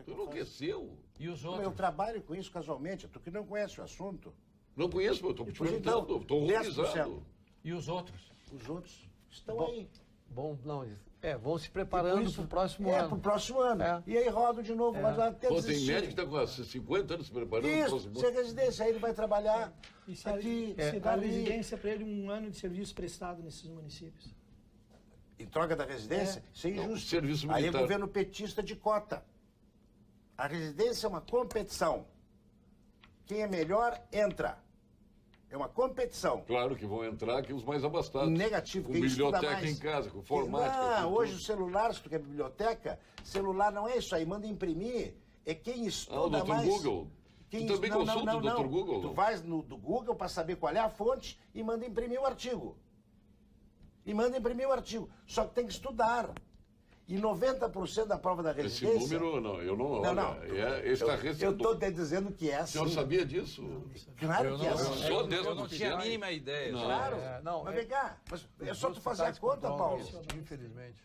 [SPEAKER 4] Tu
[SPEAKER 2] Enlouqueceu.
[SPEAKER 6] E os
[SPEAKER 4] Eu
[SPEAKER 6] outros?
[SPEAKER 4] trabalho com isso casualmente, tu que não conhece o assunto.
[SPEAKER 2] Não conheço, eu estou te
[SPEAKER 4] Pois então,
[SPEAKER 2] perguntando, estou
[SPEAKER 4] 10%.
[SPEAKER 2] horrorizado.
[SPEAKER 6] E os outros?
[SPEAKER 4] Os outros estão
[SPEAKER 5] Bom,
[SPEAKER 4] aí.
[SPEAKER 5] Bom, não, vão se preparando para o próximo ano.
[SPEAKER 4] Para o próximo ano.
[SPEAKER 5] É.
[SPEAKER 4] E aí rodam de novo, mas até
[SPEAKER 2] Pô, tem
[SPEAKER 4] desistir.
[SPEAKER 2] médico que está com 50 anos se preparando para o
[SPEAKER 4] Isso,
[SPEAKER 2] próximo
[SPEAKER 4] sem residência, aí ele vai trabalhar
[SPEAKER 3] E se,
[SPEAKER 4] aqui,
[SPEAKER 3] se dá
[SPEAKER 4] ali.
[SPEAKER 3] residência para ele 1 ano de serviço prestado nesses municípios.
[SPEAKER 4] Em troca da residência, isso é
[SPEAKER 2] Não,
[SPEAKER 4] injusto.
[SPEAKER 2] serviço
[SPEAKER 4] Aí é
[SPEAKER 2] militar.
[SPEAKER 4] governo petista de cota. A residência é uma competição. Quem é melhor, entra. É uma competição.
[SPEAKER 2] Claro que vão entrar aqui os mais abastados.
[SPEAKER 4] Negativo,
[SPEAKER 2] Com
[SPEAKER 4] quem estuda
[SPEAKER 2] biblioteca
[SPEAKER 4] mais.
[SPEAKER 2] em casa, com informática.
[SPEAKER 4] Não,
[SPEAKER 2] com
[SPEAKER 4] hoje
[SPEAKER 2] tudo.
[SPEAKER 4] o celular, se tu quer biblioteca, celular não é isso aí, manda imprimir. É quem estuda
[SPEAKER 2] o Dr.
[SPEAKER 4] mais.
[SPEAKER 2] Google. Tu também consulta o Dr. Google?
[SPEAKER 4] Tu vais no do Google para saber qual é a fonte e manda imprimir o artigo. Só que tem que estudar. E 90% da prova da
[SPEAKER 2] Esse
[SPEAKER 4] residência...
[SPEAKER 2] número, não, eu não...
[SPEAKER 4] Não,
[SPEAKER 2] olha,
[SPEAKER 4] não.
[SPEAKER 2] é estarrecedor.
[SPEAKER 4] Eu estou te dizendo que é
[SPEAKER 2] O
[SPEAKER 4] assim.
[SPEAKER 2] senhor sabia disso?
[SPEAKER 4] Claro que é assim.
[SPEAKER 2] Só dentro
[SPEAKER 6] Eu não
[SPEAKER 2] do
[SPEAKER 6] tinha a
[SPEAKER 2] pequeno.
[SPEAKER 6] mínima ideia.
[SPEAKER 2] Não.
[SPEAKER 4] Claro.
[SPEAKER 5] Não,
[SPEAKER 4] mas vem cá, é só tu fazer a
[SPEAKER 5] hospitais
[SPEAKER 4] conta,
[SPEAKER 5] controlam
[SPEAKER 4] Paulo.
[SPEAKER 5] isso, infelizmente.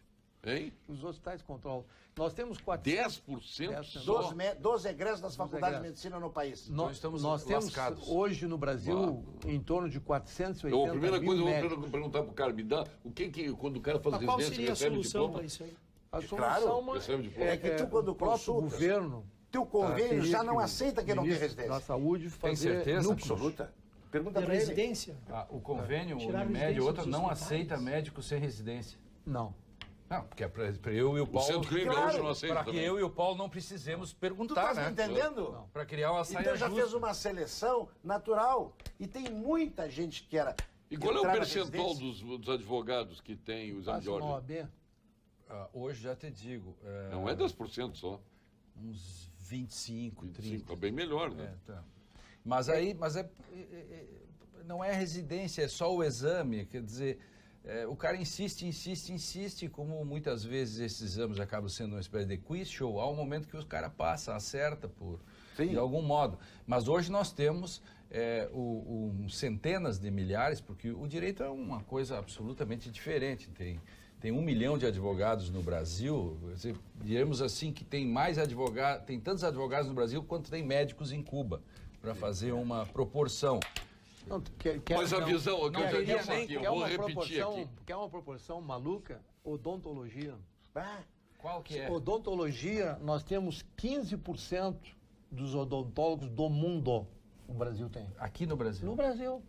[SPEAKER 2] Hein?
[SPEAKER 5] Os hospitais controlam. Nós temos 400...
[SPEAKER 2] 10% só?
[SPEAKER 4] 12 egressos das faculdades de
[SPEAKER 5] egressos.
[SPEAKER 4] medicina no país.
[SPEAKER 5] Nós,
[SPEAKER 6] estamos
[SPEAKER 5] nós temos
[SPEAKER 6] lascados.
[SPEAKER 5] hoje no Brasil em torno de 480
[SPEAKER 2] Então, a primeira
[SPEAKER 5] mil
[SPEAKER 2] coisa, eu
[SPEAKER 5] médicos.
[SPEAKER 2] vou perguntar para o cara, me dá o que quando o cara faz
[SPEAKER 3] Mas qual
[SPEAKER 2] residência,
[SPEAKER 3] seria a
[SPEAKER 2] recebe
[SPEAKER 3] solução
[SPEAKER 2] diploma?
[SPEAKER 3] para isso aí?
[SPEAKER 5] A
[SPEAKER 4] Claro,
[SPEAKER 5] solução
[SPEAKER 2] recebe diploma.
[SPEAKER 4] É que tu, quando
[SPEAKER 5] o próprio
[SPEAKER 4] consultas,
[SPEAKER 5] governo...
[SPEAKER 4] teu convênio
[SPEAKER 5] teria
[SPEAKER 4] já não
[SPEAKER 5] que o
[SPEAKER 4] aceita quem não tem
[SPEAKER 5] ministro
[SPEAKER 4] residência.
[SPEAKER 5] da saúde fazer
[SPEAKER 6] certeza
[SPEAKER 5] núcleos.
[SPEAKER 4] Absoluta. Pergunta
[SPEAKER 3] De
[SPEAKER 4] para ele.
[SPEAKER 3] residência?
[SPEAKER 6] O convênio, o
[SPEAKER 3] Tirar
[SPEAKER 6] Unimed e
[SPEAKER 3] residência
[SPEAKER 6] outra,
[SPEAKER 3] dos
[SPEAKER 6] não
[SPEAKER 3] hospitais.
[SPEAKER 6] aceita médico sem residência.
[SPEAKER 5] Não.
[SPEAKER 6] Não, porque é para eu e o
[SPEAKER 2] O
[SPEAKER 6] Paulo...
[SPEAKER 2] Centro Clínico
[SPEAKER 4] Claro,
[SPEAKER 2] Gaúcho não aceita
[SPEAKER 6] Para que
[SPEAKER 2] também.
[SPEAKER 6] eu e o Paulo não precisemos
[SPEAKER 4] Tu
[SPEAKER 6] perguntar,
[SPEAKER 4] tá
[SPEAKER 6] né?
[SPEAKER 4] entendendo?
[SPEAKER 6] Para criar uma saia
[SPEAKER 4] Então já
[SPEAKER 6] justa.
[SPEAKER 4] fez uma seleção natural. E tem muita gente que era...
[SPEAKER 2] E qual é o
[SPEAKER 4] entrar na
[SPEAKER 2] percentual
[SPEAKER 4] residência.
[SPEAKER 2] dos advogados que tem o exame de
[SPEAKER 5] Passa na
[SPEAKER 2] ordem?
[SPEAKER 5] OAB.
[SPEAKER 6] Hoje já te digo,
[SPEAKER 2] Não é 10% só.
[SPEAKER 6] uns 25, 30.
[SPEAKER 2] Tá bem melhor, né?
[SPEAKER 6] Tá. Mas não é residência, é só o exame. Quer dizer, o cara insiste, como muitas vezes esses exames acabam sendo uma espécie de quiz show, há um momento que o cara passa, acerta de algum modo. Mas hoje nós temos centenas de milhares, porque o direito é uma coisa absolutamente diferente. Tem 1 milhão de advogados no Brasil, diremos assim que tem tantos advogados no Brasil quanto tem médicos em Cuba, para fazer uma proporção.
[SPEAKER 5] Não,
[SPEAKER 2] Mas a visão, o que eu já
[SPEAKER 6] queria
[SPEAKER 2] disse
[SPEAKER 6] nem-
[SPEAKER 2] aqui, eu vou repetir aqui.
[SPEAKER 5] Quer uma proporção maluca? Odontologia.
[SPEAKER 4] Ah,
[SPEAKER 6] Qual que é?
[SPEAKER 5] Odontologia, nós temos 15% dos odontólogos do mundo. O Brasil tem.
[SPEAKER 6] Aqui no Brasil.
[SPEAKER 5] No Brasil.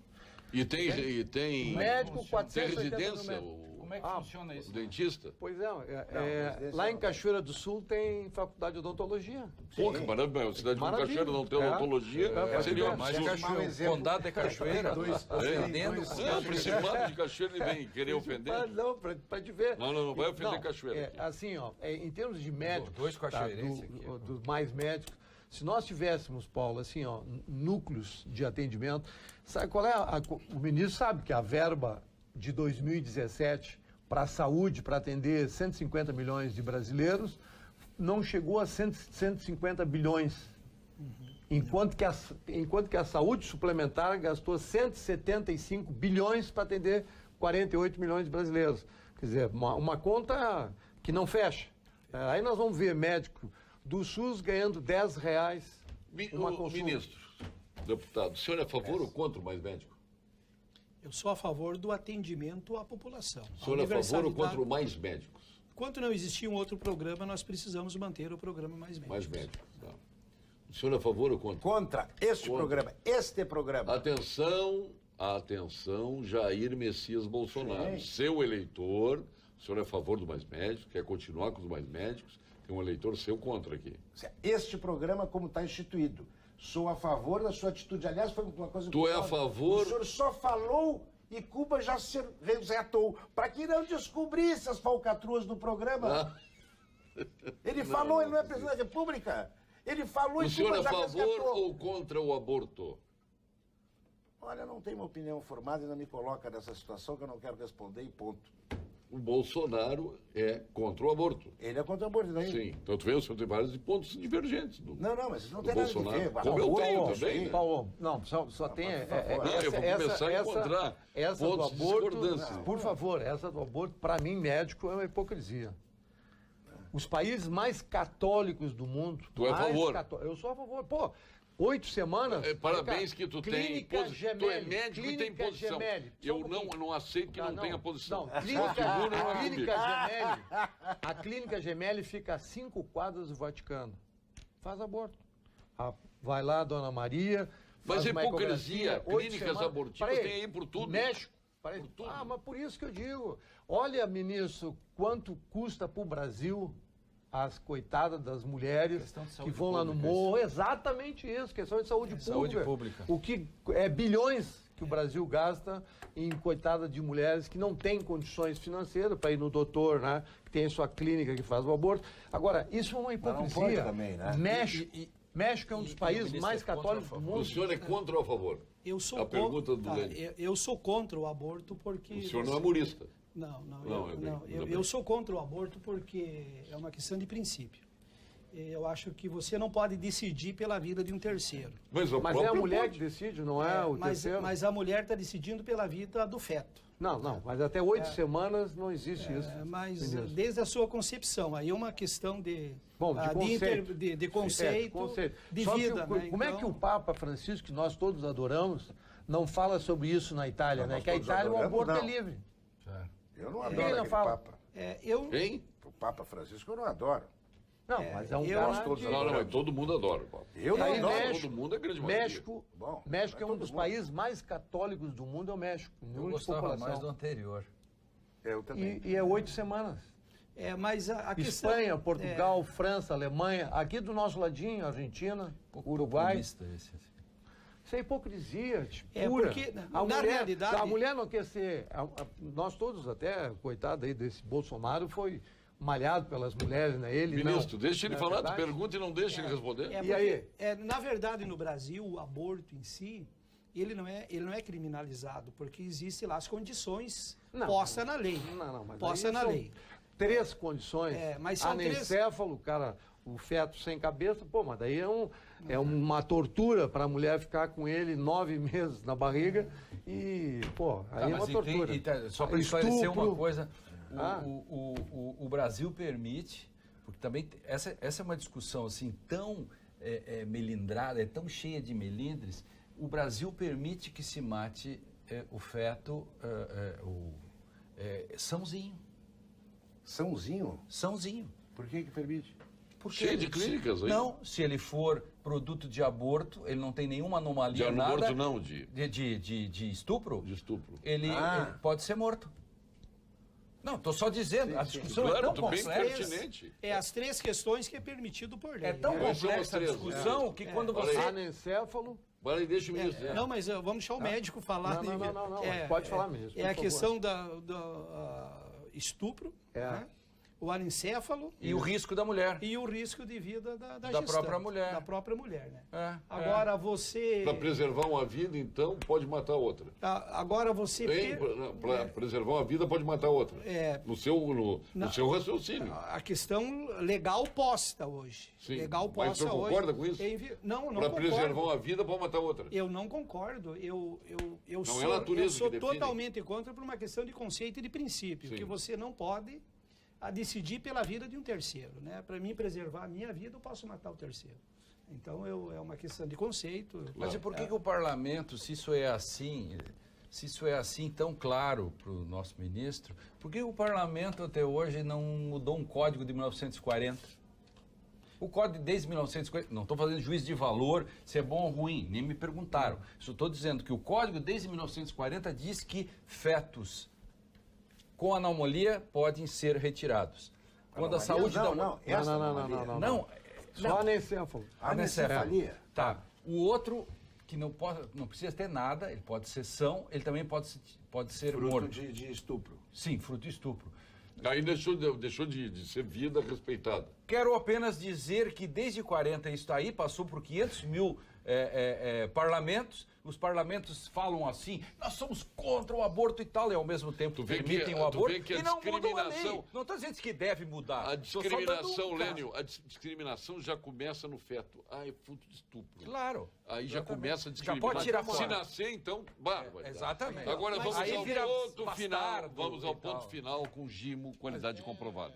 [SPEAKER 2] E tem
[SPEAKER 5] Médico, 480
[SPEAKER 2] tem
[SPEAKER 5] no
[SPEAKER 2] residência,
[SPEAKER 5] médico.
[SPEAKER 6] Como é que funciona
[SPEAKER 2] o
[SPEAKER 6] isso?
[SPEAKER 2] dentista?
[SPEAKER 5] Pois
[SPEAKER 4] residência
[SPEAKER 5] lá em
[SPEAKER 4] não.
[SPEAKER 5] Cachoeira do Sul tem faculdade de odontologia.
[SPEAKER 2] Pô, que maravilha, a cidade de
[SPEAKER 5] Maravilha.
[SPEAKER 2] Cachoeira não tem
[SPEAKER 5] É.
[SPEAKER 2] odontologia,
[SPEAKER 5] É.
[SPEAKER 2] seria um
[SPEAKER 6] Mas
[SPEAKER 2] absurdo.
[SPEAKER 4] mau exemplo.
[SPEAKER 6] Condado de Cachoeira, vendendo...
[SPEAKER 2] Não, o Principado de Cachoeira ele vem querer ofender.
[SPEAKER 5] Não, pra te ver.
[SPEAKER 2] Não vai ofender Cachoeira aqui.
[SPEAKER 5] Assim, ó, em termos de médicos,
[SPEAKER 6] Dois cachoeirenses aqui, ó.
[SPEAKER 5] dos mais médicos, se nós tivéssemos, Paulo, assim, ó, núcleos de atendimento, sabe qual é? O ministro sabe que a verba de 2017 para a saúde, para atender 150 milhões de brasileiros, não chegou a 150 bilhões. Enquanto que a saúde suplementar gastou 175 bilhões para atender 48 milhões de brasileiros. Quer dizer, uma conta que não fecha. Aí nós vamos ver médico do SUS ganhando R$10 uma consulta.
[SPEAKER 2] Ministro, deputado, o senhor é a favor ou contra o Mais Médico?
[SPEAKER 3] Eu sou a favor do atendimento à população.
[SPEAKER 2] O senhor é a favor ou contra o Mais Médicos?
[SPEAKER 3] Enquanto não existir um outro programa, nós precisamos manter o programa Mais Médicos.
[SPEAKER 2] Mais Médicos, tá. O senhor é a favor ou contra?
[SPEAKER 4] contra este programa. Este programa.
[SPEAKER 2] Atenção, Jair Messias Bolsonaro.
[SPEAKER 4] Sim.
[SPEAKER 2] Seu eleitor, o senhor é a favor do Mais Médicos, quer continuar com os Mais Médicos, tem um eleitor seu contra aqui.
[SPEAKER 4] Este programa, como está instituído. Sou a favor da sua atitude. Aliás, foi uma coisa...
[SPEAKER 2] Tu é a favor?
[SPEAKER 4] O senhor só falou e Cuba já se resetou. Para que não descobrisse as falcatruas do programa. Ele falou, ele não é presidente da República. Ele falou
[SPEAKER 2] O
[SPEAKER 4] e
[SPEAKER 2] senhor
[SPEAKER 4] Cuba
[SPEAKER 2] é a
[SPEAKER 4] já
[SPEAKER 2] favor
[SPEAKER 4] resetou.
[SPEAKER 2] ou contra o aborto?
[SPEAKER 4] Olha, não tenho uma opinião formada e não me coloca nessa situação que eu não quero responder e ponto.
[SPEAKER 2] O Bolsonaro é contra o aborto.
[SPEAKER 4] Ele é contra o aborto, não é?
[SPEAKER 2] Sim, tanto vê, o senhor tem vários pontos divergentes.
[SPEAKER 4] Não, mas isso não
[SPEAKER 2] O
[SPEAKER 4] tem nada a
[SPEAKER 2] Bolsonaro,
[SPEAKER 4] ver.
[SPEAKER 2] como eu
[SPEAKER 4] Aborto,
[SPEAKER 2] tenho
[SPEAKER 4] isso
[SPEAKER 2] também,
[SPEAKER 4] aí.
[SPEAKER 2] né?
[SPEAKER 5] Paulo, não, só tem...
[SPEAKER 4] por favor.
[SPEAKER 2] Não, eu vou começar a encontrar
[SPEAKER 5] essa do
[SPEAKER 2] pontos de
[SPEAKER 5] aborto,
[SPEAKER 2] discordância.
[SPEAKER 5] por favor, essa do aborto, para mim, médico, é uma hipocrisia. Os países mais católicos do mundo...
[SPEAKER 2] Tu é a
[SPEAKER 5] mais
[SPEAKER 2] favor?
[SPEAKER 5] Eu sou a favor. Pô, 8 semanas...
[SPEAKER 2] Parabéns que tu tem
[SPEAKER 5] Clínica
[SPEAKER 2] tu é
[SPEAKER 5] Gemelli,
[SPEAKER 2] médico e tem
[SPEAKER 5] Clínica
[SPEAKER 2] posição.
[SPEAKER 5] Gemelli. Só
[SPEAKER 2] Eu
[SPEAKER 5] um pouquinho.
[SPEAKER 2] não aceito que não tenha posição.
[SPEAKER 5] Não, Clínica
[SPEAKER 2] Figura não é
[SPEAKER 5] Clínica
[SPEAKER 2] comigo.
[SPEAKER 5] Gemelli, a Clínica Gemelli fica a 5 quadras do Vaticano. Faz aborto. Vai lá, Dona Maria.
[SPEAKER 2] Mas
[SPEAKER 5] faz uma
[SPEAKER 2] hipocrisia,
[SPEAKER 5] ecografia, 8
[SPEAKER 2] clínicas
[SPEAKER 5] semanas.
[SPEAKER 2] abortivas
[SPEAKER 5] Peraí,
[SPEAKER 2] tem aí por tudo.
[SPEAKER 5] México.
[SPEAKER 2] Por tudo.
[SPEAKER 5] Mas por isso que eu digo. Olha, ministro, quanto custa para o Brasil as coitadas das mulheres
[SPEAKER 6] Questão de
[SPEAKER 5] que
[SPEAKER 6] saúde
[SPEAKER 5] vão lá no
[SPEAKER 6] pública,
[SPEAKER 5] morro. Exatamente isso, questão de saúde pública.
[SPEAKER 6] saúde pública.
[SPEAKER 5] O que é bilhões que o Brasil gasta em coitada de mulheres que não têm condições financeiras para ir no doutor, né? Que tem sua clínica que faz o aborto. Agora, isso é uma
[SPEAKER 4] não
[SPEAKER 5] hipocrisia.
[SPEAKER 4] pode também, né?
[SPEAKER 5] México é um dos países
[SPEAKER 6] ministro,
[SPEAKER 5] mais
[SPEAKER 6] é contra
[SPEAKER 5] católicos
[SPEAKER 6] ou a
[SPEAKER 5] do
[SPEAKER 2] O
[SPEAKER 5] mundo.
[SPEAKER 2] senhor é contra ou a favor?
[SPEAKER 3] Eu sou
[SPEAKER 2] A pergunta do Lênin.
[SPEAKER 3] eu sou contra o aborto porque...
[SPEAKER 2] O senhor não é murista.
[SPEAKER 3] Não,
[SPEAKER 2] Não, eu
[SPEAKER 3] eu sou contra o aborto porque é uma questão de princípio. Eu acho que você não pode decidir pela vida de um terceiro.
[SPEAKER 2] Mas,
[SPEAKER 5] Mas é a
[SPEAKER 2] próprio
[SPEAKER 5] mulher
[SPEAKER 2] pode.
[SPEAKER 5] que decide, não é o terceiro?
[SPEAKER 3] Mas a mulher está decidindo pela vida do feto.
[SPEAKER 5] Não, mas até 8 semanas não existe isso.
[SPEAKER 3] Mas
[SPEAKER 5] ministro.
[SPEAKER 3] desde a sua concepção, aí é uma questão de,
[SPEAKER 5] Bom, de conceito.
[SPEAKER 3] de conceito,
[SPEAKER 5] conceito.
[SPEAKER 3] de
[SPEAKER 5] Só que
[SPEAKER 3] vida. né?
[SPEAKER 5] como é que o Papa Francisco, que nós todos adoramos, não fala sobre isso na Itália, né?
[SPEAKER 4] nós
[SPEAKER 5] Que a
[SPEAKER 4] todos
[SPEAKER 5] Itália o
[SPEAKER 4] adoramos,
[SPEAKER 5] aborto é
[SPEAKER 4] não.
[SPEAKER 5] livre.
[SPEAKER 4] Eu não
[SPEAKER 5] Ele
[SPEAKER 4] adoro
[SPEAKER 5] não
[SPEAKER 4] aquele
[SPEAKER 5] fala.
[SPEAKER 4] Papa.
[SPEAKER 2] Hein?
[SPEAKER 4] O Papa Francisco eu não adoro.
[SPEAKER 5] Não, mas é um
[SPEAKER 3] eu
[SPEAKER 5] cara
[SPEAKER 3] gosto
[SPEAKER 5] de...
[SPEAKER 2] Não, mas todo mundo adora. Paulo.
[SPEAKER 4] Eu não
[SPEAKER 5] Aí
[SPEAKER 4] adoro.
[SPEAKER 5] México,
[SPEAKER 2] todo mundo é grande maioria.
[SPEAKER 5] México,
[SPEAKER 4] Bom,
[SPEAKER 5] México é
[SPEAKER 4] não é
[SPEAKER 5] um dos
[SPEAKER 4] todo mundo.
[SPEAKER 5] países mais católicos do mundo, é o México.
[SPEAKER 6] Eu
[SPEAKER 5] Número de
[SPEAKER 6] gostava mais do
[SPEAKER 5] população.
[SPEAKER 6] anterior.
[SPEAKER 4] Eu também.
[SPEAKER 5] E é 8 semanas.
[SPEAKER 3] Mas a questão...
[SPEAKER 5] Espanha, Portugal, França, Alemanha, aqui do nosso ladinho, Argentina, Uruguai.
[SPEAKER 6] Populista esse, assim.
[SPEAKER 5] Isso é hipocrisia, tipo,
[SPEAKER 3] porque, na realidade...
[SPEAKER 5] A mulher não quer ser... nós todos, até, coitado aí desse Bolsonaro, foi malhado pelas mulheres, né? Ele
[SPEAKER 2] Ministro,
[SPEAKER 5] não,
[SPEAKER 2] deixa ele
[SPEAKER 5] não é
[SPEAKER 2] falar, tu
[SPEAKER 5] verdade?
[SPEAKER 2] pergunta e não deixa ele responder.
[SPEAKER 5] E aí?
[SPEAKER 3] Na verdade, no Brasil, o aborto em si, ele não é criminalizado, porque existe lá as condições postas na lei.
[SPEAKER 5] Não, mas
[SPEAKER 3] postas na
[SPEAKER 5] são
[SPEAKER 3] lei.
[SPEAKER 5] 3 condições.
[SPEAKER 3] Mas são
[SPEAKER 5] anencéfalo, cara, o feto sem cabeça, pô, mas daí é uma tortura para a mulher ficar com ele 9 meses na barriga e, pô, aí é uma tortura.
[SPEAKER 6] Só para esclarecer
[SPEAKER 5] Estupro.
[SPEAKER 6] uma coisa, o Brasil permite, porque também essa é uma discussão assim tão melindrada, é tão cheia de melindres, o Brasil permite que se mate o feto sãozinho.
[SPEAKER 4] Sãozinho?
[SPEAKER 6] Sãozinho.
[SPEAKER 4] Por que permite?
[SPEAKER 6] Porque
[SPEAKER 2] Cheio de clínicas aí.
[SPEAKER 6] Não, se ele for produto de aborto, ele não tem nenhuma anomalia,
[SPEAKER 2] De
[SPEAKER 6] nada.
[SPEAKER 2] aborto não,
[SPEAKER 6] de estupro,
[SPEAKER 2] de estupro.
[SPEAKER 6] ele pode ser morto. Não, estou só dizendo, a discussão é
[SPEAKER 2] Claro,
[SPEAKER 6] tão
[SPEAKER 2] bem
[SPEAKER 6] complexa.
[SPEAKER 2] pertinente.
[SPEAKER 3] As 3 questões que é permitido por lei.
[SPEAKER 6] É tão
[SPEAKER 2] Quais são
[SPEAKER 6] complexa a
[SPEAKER 2] as 3?
[SPEAKER 6] discussão que quando você...
[SPEAKER 5] Anencéfalo.
[SPEAKER 2] Vai lá e deixa o ministro.
[SPEAKER 3] Não, mas vamos deixar o médico falar.
[SPEAKER 5] Não, pode falar mesmo.
[SPEAKER 3] É a questão do estupro, né? O anencéfalo
[SPEAKER 6] E o risco da mulher.
[SPEAKER 3] e o risco de vida da
[SPEAKER 6] Da própria mulher.
[SPEAKER 3] Da própria mulher, né?
[SPEAKER 6] Agora,
[SPEAKER 3] você...
[SPEAKER 2] Para preservar uma vida, então, pode matar outra.
[SPEAKER 3] Agora você...
[SPEAKER 2] Para preservar uma vida, pode matar outra. No seu raciocínio.
[SPEAKER 3] A questão legal posta hoje.
[SPEAKER 2] Sim.
[SPEAKER 3] Legal
[SPEAKER 2] Mas
[SPEAKER 3] posta
[SPEAKER 2] o senhor
[SPEAKER 3] hoje.
[SPEAKER 2] concorda com isso?
[SPEAKER 3] Não
[SPEAKER 2] Para
[SPEAKER 3] concordo.
[SPEAKER 2] preservar uma vida, pode matar outra.
[SPEAKER 3] Eu não concordo. Eu
[SPEAKER 2] Não
[SPEAKER 3] sou,
[SPEAKER 2] é a natureza
[SPEAKER 3] eu sou
[SPEAKER 2] que define.
[SPEAKER 3] totalmente contra por uma questão de conceito e de princípio,
[SPEAKER 2] Sim.
[SPEAKER 3] que você não pode decidir pela vida de um terceiro, né? Para mim preservar a minha vida, eu posso matar o terceiro. Então é uma questão de conceito.
[SPEAKER 6] Mas e por que o parlamento, se isso é assim tão claro para o nosso ministro, por que o parlamento até hoje não mudou um código de 1940? O código desde 1940, não estou fazendo juízo de valor, se é bom ou ruim, nem me perguntaram. Só estou dizendo que o código desde 1940 diz que fetos com anomalia podem ser retirados. Quando a saúde da mulher... Não.
[SPEAKER 5] Só anencéfalo.
[SPEAKER 4] Anencefalia.
[SPEAKER 6] Tá. O outro, que não precisa ter nada, ele pode ser são, ele também pode ser
[SPEAKER 4] Fruto
[SPEAKER 6] morto.
[SPEAKER 4] de estupro.
[SPEAKER 6] Sim, fruto de estupro.
[SPEAKER 2] Aí deixou de ser vida respeitada.
[SPEAKER 6] Quero apenas dizer que desde 40 isso está aí, passou por 500 mil parlamentos. Os parlamentos falam assim, nós somos contra o aborto e tal, e ao mesmo tempo permitem o aborto e não mudam a lei. Não estou dizendo que deve mudar.
[SPEAKER 2] A discriminação,
[SPEAKER 6] Tô só dando um
[SPEAKER 2] Lênio,
[SPEAKER 6] caso.
[SPEAKER 2] a discriminação já começa no feto. É fruto de estupro.
[SPEAKER 6] Claro.
[SPEAKER 2] Aí já
[SPEAKER 6] Exatamente.
[SPEAKER 2] começa a
[SPEAKER 6] Já
[SPEAKER 2] discriminar.
[SPEAKER 6] pode tirar
[SPEAKER 2] Se
[SPEAKER 6] fora.
[SPEAKER 2] nascer, então, bárbaro.
[SPEAKER 6] Exatamente.
[SPEAKER 2] Agora
[SPEAKER 6] Mas
[SPEAKER 2] vamos
[SPEAKER 6] aí
[SPEAKER 2] ao
[SPEAKER 6] vira
[SPEAKER 2] ponto final.
[SPEAKER 6] bastardo
[SPEAKER 2] Vamos ao
[SPEAKER 6] e
[SPEAKER 2] ponto
[SPEAKER 6] tal.
[SPEAKER 2] final com Gimo, qualidade comprovada.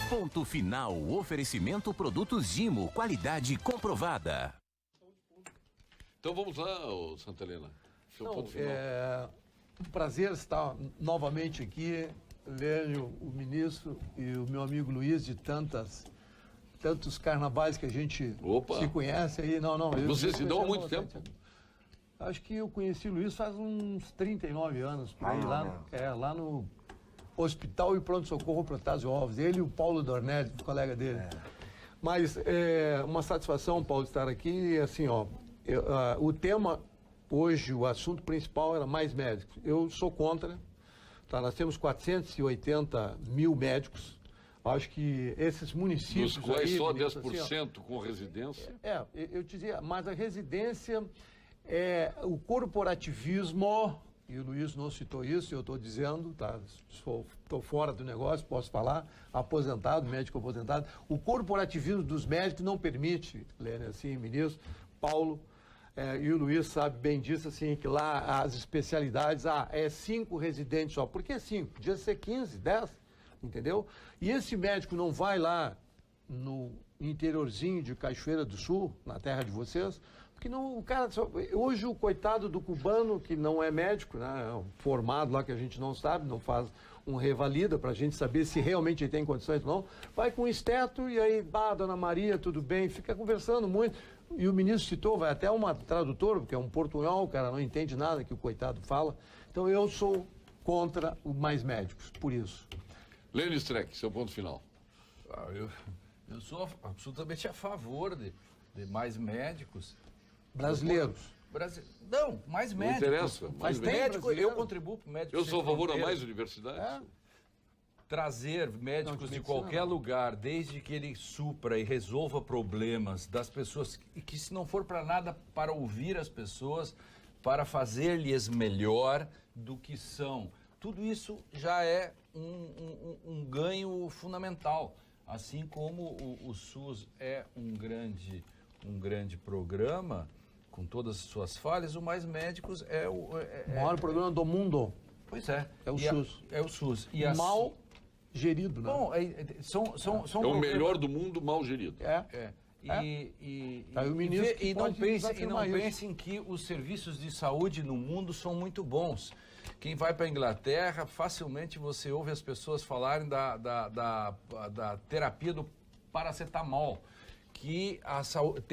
[SPEAKER 1] Ponto final. Oferecimento produtos Gimo, qualidade comprovada.
[SPEAKER 2] Então vamos lá, ô Santa Helena. Seu
[SPEAKER 5] Não,
[SPEAKER 2] ponto final.
[SPEAKER 5] é um prazer estar novamente aqui, Lênio, o ministro e o meu amigo Luiz, de tantos carnavais que a gente
[SPEAKER 2] Opa.
[SPEAKER 5] se conhece aí.
[SPEAKER 2] Vocês se dão há
[SPEAKER 5] conheço
[SPEAKER 2] muito
[SPEAKER 5] bastante.
[SPEAKER 2] tempo?
[SPEAKER 5] Acho que eu conheci o Luiz faz uns 39 anos, por aí, lá no Hospital e Pronto-Socorro Protásio Alves. Ele e o Paulo Dornelli, colega dele. Mas é uma satisfação, Paulo, estar aqui. E assim, o tema hoje, o assunto principal era mais médicos. Eu sou contra. Tá? Nós temos 480 mil médicos. Acho que esses municípios...
[SPEAKER 2] Dos quais
[SPEAKER 5] aí,
[SPEAKER 2] só
[SPEAKER 5] ministro,
[SPEAKER 2] 10% com residência.
[SPEAKER 5] eu te dizia, mas a residência é o corporativismo, e o Luiz não citou isso, eu estou dizendo, tá? Estou fora do negócio, posso falar, aposentado, médico aposentado. O corporativismo dos médicos não permite, Lênio, assim, ministro, Paulo, e o Luiz sabe bem disso, assim, que lá as especialidades, é 5 residentes só. Por que 5? Podia ser 15, 10, entendeu? E esse médico não vai lá no interiorzinho de Cachoeira do Sul, na terra de vocês, porque não, o cara, hoje o coitado do cubano, que não é médico, né, é um formado lá que a gente não sabe, não faz um revalida para a gente saber se realmente ele tem condições ou não, vai com o esteto e aí, dona Maria, tudo bem, fica conversando muito. E o ministro citou, vai até uma tradutora, porque é um portunhol, o cara não entende nada que o coitado fala. Então eu sou contra o mais médicos, por isso.
[SPEAKER 2] Lênin Streck, seu ponto final.
[SPEAKER 6] Eu sou absolutamente a favor de mais médicos.
[SPEAKER 5] Brasileiros.
[SPEAKER 6] Não, mais médicos.
[SPEAKER 2] interessa,
[SPEAKER 6] Mais
[SPEAKER 2] mais
[SPEAKER 6] médicos,
[SPEAKER 5] brasileiro.
[SPEAKER 6] eu contribuo para médicos.
[SPEAKER 2] Eu sou a
[SPEAKER 6] Sem
[SPEAKER 2] favor a
[SPEAKER 6] Fronteiras.
[SPEAKER 2] mais universidades.
[SPEAKER 6] Trazer médicos de
[SPEAKER 5] medicina,
[SPEAKER 6] qualquer
[SPEAKER 5] não.
[SPEAKER 6] lugar, desde que ele supra e resolva problemas das pessoas, e que se não for para nada, para ouvir as pessoas, para fazer-lhes melhor do que são. Tudo isso já é um ganho fundamental. Assim como o SUS é um grande programa, com todas as suas falhas, o Mais Médicos é o...
[SPEAKER 5] O maior programa do mundo.
[SPEAKER 6] Pois é.
[SPEAKER 5] É o
[SPEAKER 6] E
[SPEAKER 5] SUS.
[SPEAKER 6] É o SUS. E
[SPEAKER 5] Mal gerido, né?
[SPEAKER 6] Bom, são
[SPEAKER 2] É o
[SPEAKER 6] problemas-
[SPEAKER 2] melhor do mundo mal gerido.
[SPEAKER 5] É. Tá aí o ministro que
[SPEAKER 6] não
[SPEAKER 5] pode
[SPEAKER 6] pense,
[SPEAKER 5] afirmar isso.
[SPEAKER 6] pensem que os serviços de saúde no mundo são muito bons. Quem vai para a Inglaterra, facilmente você ouve as pessoas falarem da terapia do paracetamol, que a saúde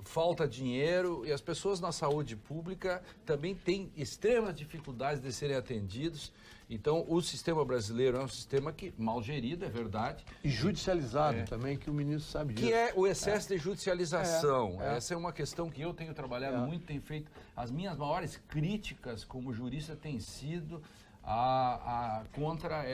[SPEAKER 6] falta dinheiro e as pessoas na saúde pública também têm extremas dificuldades de serem atendidos. Então, o sistema brasileiro é um sistema que mal gerido, é verdade.
[SPEAKER 5] E judicializado também, que o ministro sabe disso.
[SPEAKER 6] Que é o excesso de judicialização. Essa é uma questão que eu tenho trabalhado muito, tenho feito. As minhas maiores críticas como jurista têm sido contra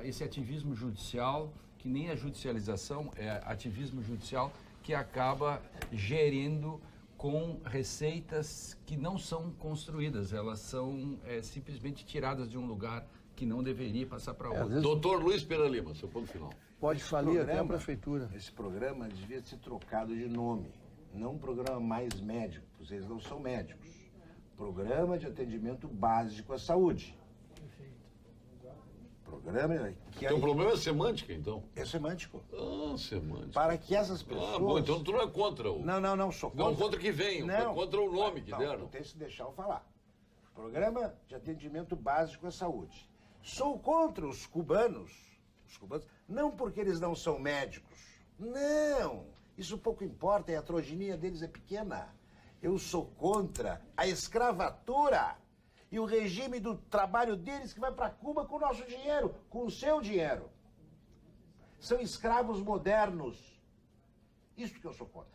[SPEAKER 6] esse ativismo judicial, que nem a judicialização, é ativismo judicial que acaba gerindo com receitas que não são construídas, elas são simplesmente tiradas de um lugar que não deveria passar para outro.
[SPEAKER 5] vezes
[SPEAKER 2] Doutor Luiz Pera Lima, seu ponto final.
[SPEAKER 5] Pode falir até a prefeitura.
[SPEAKER 4] Esse programa devia ser trocado de nome. Não um programa Mais Médicos, eles não são médicos. Programa de Atendimento Básico à Saúde. Programa que
[SPEAKER 2] Então o problema é semântica, então.
[SPEAKER 4] é semântico.
[SPEAKER 2] Ah, semântica.
[SPEAKER 4] Para que essas pessoas...
[SPEAKER 2] Ah, bom, então tu não é contra o...
[SPEAKER 4] Não, sou contra.
[SPEAKER 2] Não contra que venham, é contra o nome que deram.
[SPEAKER 4] Tem que se deixar eu falar. Programa de Atendimento Básico à Saúde. Sou contra os cubanos, não porque eles não são médicos. Não, isso pouco importa, a heterogeneia deles é pequena. Eu sou contra a escravatura e o regime do trabalho deles que vai para Cuba com o nosso dinheiro, com o seu dinheiro. São escravos modernos. Isso que eu sou contra.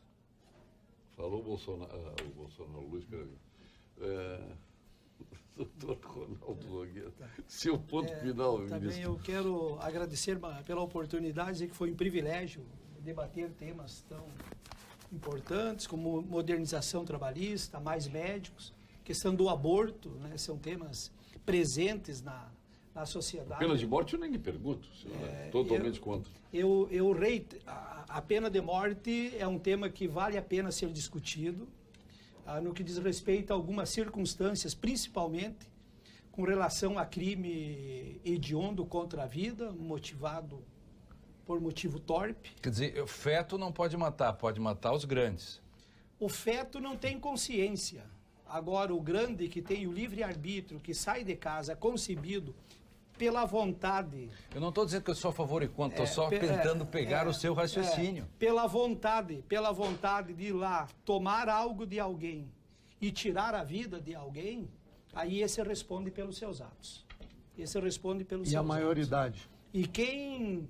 [SPEAKER 2] Falou o Bolsonaro, Luiz Pera Lima. Doutor Ronaldo Nogueira, seu ponto final,
[SPEAKER 3] Também
[SPEAKER 2] ministro.
[SPEAKER 3] eu quero agradecer pela oportunidade, dizer que foi um privilégio debater temas tão importantes como modernização trabalhista, mais médicos, questão do aborto, né, são temas presentes na sociedade.
[SPEAKER 2] Pena de morte eu nem lhe pergunto, o senhor é totalmente contra.
[SPEAKER 3] A pena de morte é um tema que vale a pena ser discutido, no que diz respeito a algumas circunstâncias, principalmente com relação a crime hediondo contra a vida, motivado por motivo torpe.
[SPEAKER 6] Quer dizer, o feto não pode matar os grandes.
[SPEAKER 3] O feto não tem consciência. Agora, o grande que tem o livre-arbítrio, que sai de casa concebido pela vontade...
[SPEAKER 6] Eu não estou dizendo que eu sou a favor e contra, estou só tentando pegar o seu raciocínio.
[SPEAKER 3] Pela vontade de ir lá tomar algo de alguém e tirar a vida de alguém, aí esse responde pelos seus atos. Esse responde pelos seus
[SPEAKER 5] E a
[SPEAKER 3] atos.
[SPEAKER 5] maioridade?
[SPEAKER 3] E quem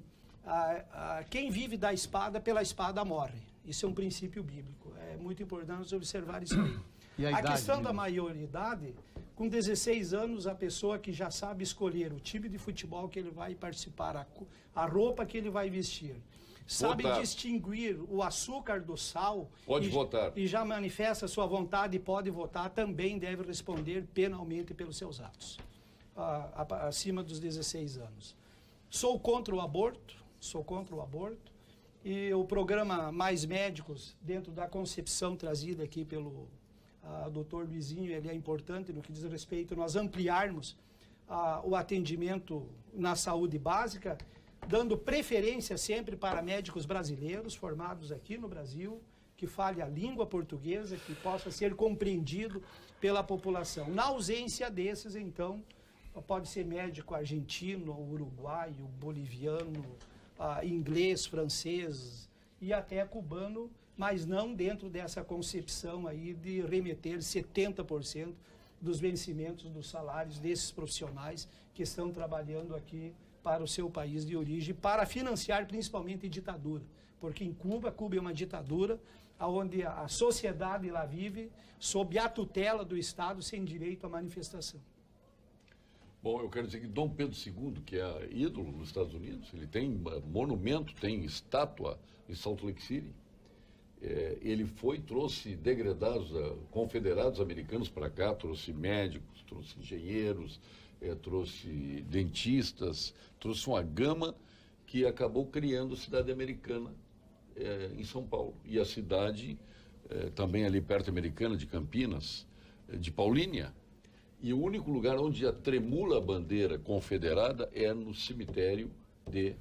[SPEAKER 3] vive da espada, pela espada morre. Isso é um princípio bíblico. É muito importante observar isso aí.
[SPEAKER 5] E a idade,
[SPEAKER 3] questão da maioridade, com 16 anos, a pessoa que já sabe escolher o time de futebol que ele vai participar, a roupa que ele vai vestir, sabe distinguir o açúcar do sal,
[SPEAKER 2] Pode votar.
[SPEAKER 3] E já manifesta sua vontade e pode votar, também deve responder penalmente pelos seus atos, acima dos 16 anos. Sou contra o aborto, e o programa Mais Médicos, dentro da concepção trazida aqui pelo doutor Luizinho, ele é importante no que diz respeito a nós ampliarmos o atendimento na saúde básica, dando preferência sempre para médicos brasileiros formados aqui no Brasil, que fale a língua portuguesa, que possa ser compreendido pela população. Na ausência desses, então, pode ser médico argentino, uruguaio, boliviano, inglês, francês e até cubano, mas não dentro dessa concepção aí de remeter 70% dos vencimentos dos salários desses profissionais que estão trabalhando aqui para o seu país de origem, para financiar principalmente ditadura. Porque em Cuba é uma ditadura onde a sociedade lá vive sob a tutela do Estado sem direito à manifestação.
[SPEAKER 2] Bom, eu quero dizer que Dom Pedro II, que é ídolo nos Estados Unidos, ele tem monumento, tem estátua em Salt Lake City. Ele trouxe degredados, confederados americanos para cá, trouxe médicos, trouxe engenheiros, trouxe dentistas, trouxe uma gama que acabou criando a cidade americana em São Paulo. E a cidade, também ali perto americana, de Campinas, de Paulínia. E o único lugar onde tremula a bandeira confederada é no cemitério de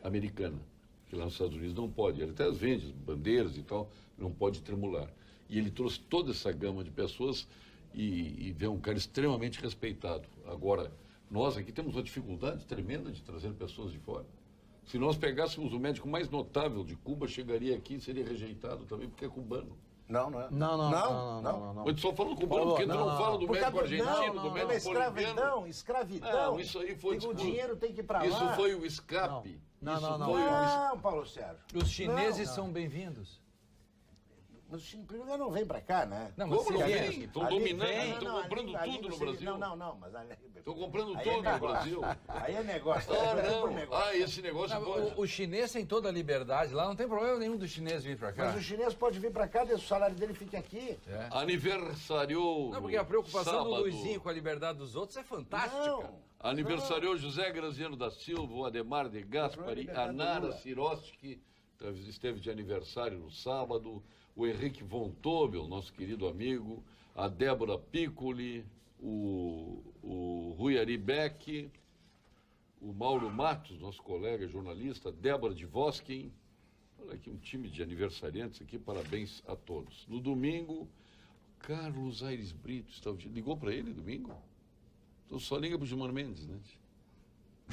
[SPEAKER 2] Americana, que lá nos Estados Unidos não pode. Ele até vende bandeiras e tal, não pode tremular. E ele trouxe toda essa gama de pessoas e vê um cara extremamente respeitado. Agora, nós aqui temos uma dificuldade tremenda de trazer pessoas de fora. Se nós pegássemos o médico mais notável de Cuba, chegaria aqui e seria rejeitado também, porque é cubano.
[SPEAKER 4] Não, não é.
[SPEAKER 5] Não.
[SPEAKER 2] Mas só falando cubano, porque tu não fala do médico argentino, do médico boliviano.
[SPEAKER 4] Escravidão.
[SPEAKER 2] Não, isso aí foi...
[SPEAKER 4] O dinheiro tem que ir pra lá.
[SPEAKER 2] Isso foi o escape.
[SPEAKER 4] Não, Paulo Sérgio.
[SPEAKER 6] Os chineses são bem-vindos.
[SPEAKER 4] Mas os primeiro não vem pra cá, né?
[SPEAKER 6] Não, mas
[SPEAKER 2] Como não
[SPEAKER 6] se
[SPEAKER 2] vem?
[SPEAKER 6] vier-
[SPEAKER 2] Estão
[SPEAKER 4] Ali
[SPEAKER 2] dominando,
[SPEAKER 4] vem,
[SPEAKER 2] estão comprando
[SPEAKER 4] ali
[SPEAKER 2] tudo no
[SPEAKER 4] você-
[SPEAKER 2] Brasil.
[SPEAKER 4] Não, mas ali...
[SPEAKER 2] Estão comprando
[SPEAKER 4] Aí
[SPEAKER 2] tudo
[SPEAKER 4] é
[SPEAKER 2] no Brasil.
[SPEAKER 4] Aí é negócio.
[SPEAKER 2] Ah,
[SPEAKER 4] é por
[SPEAKER 2] não.
[SPEAKER 4] negócio.
[SPEAKER 2] Ah, esse negócio
[SPEAKER 6] Não,
[SPEAKER 2] pode.
[SPEAKER 6] o chinês tem toda a liberdade lá, não tem problema nenhum do chinês vir pra cá.
[SPEAKER 4] Mas o chinês pode vir pra cá, desde o salário dele fica aqui.
[SPEAKER 6] É.
[SPEAKER 2] Aniversariou.
[SPEAKER 6] Não, porque a preocupação
[SPEAKER 2] sábado,
[SPEAKER 6] do Luizinho com a liberdade dos outros é fantástica.
[SPEAKER 4] Não.
[SPEAKER 2] Aniversariou José Graziano da Silva, o Ademar de Gaspari, a Nara Sirotsky, esteve de aniversário no sábado, o Henrique Von Tobel, nosso querido amigo, a Débora Piccoli, o Rui Ari Beck, o Mauro Matos, nosso colega jornalista, a Débora de Voskin. Olha aqui um time de aniversariantes aqui, parabéns a todos. No domingo, Carlos Aires Brito, ligou para ele domingo? Então só liga para o Gilmar Mendes, né?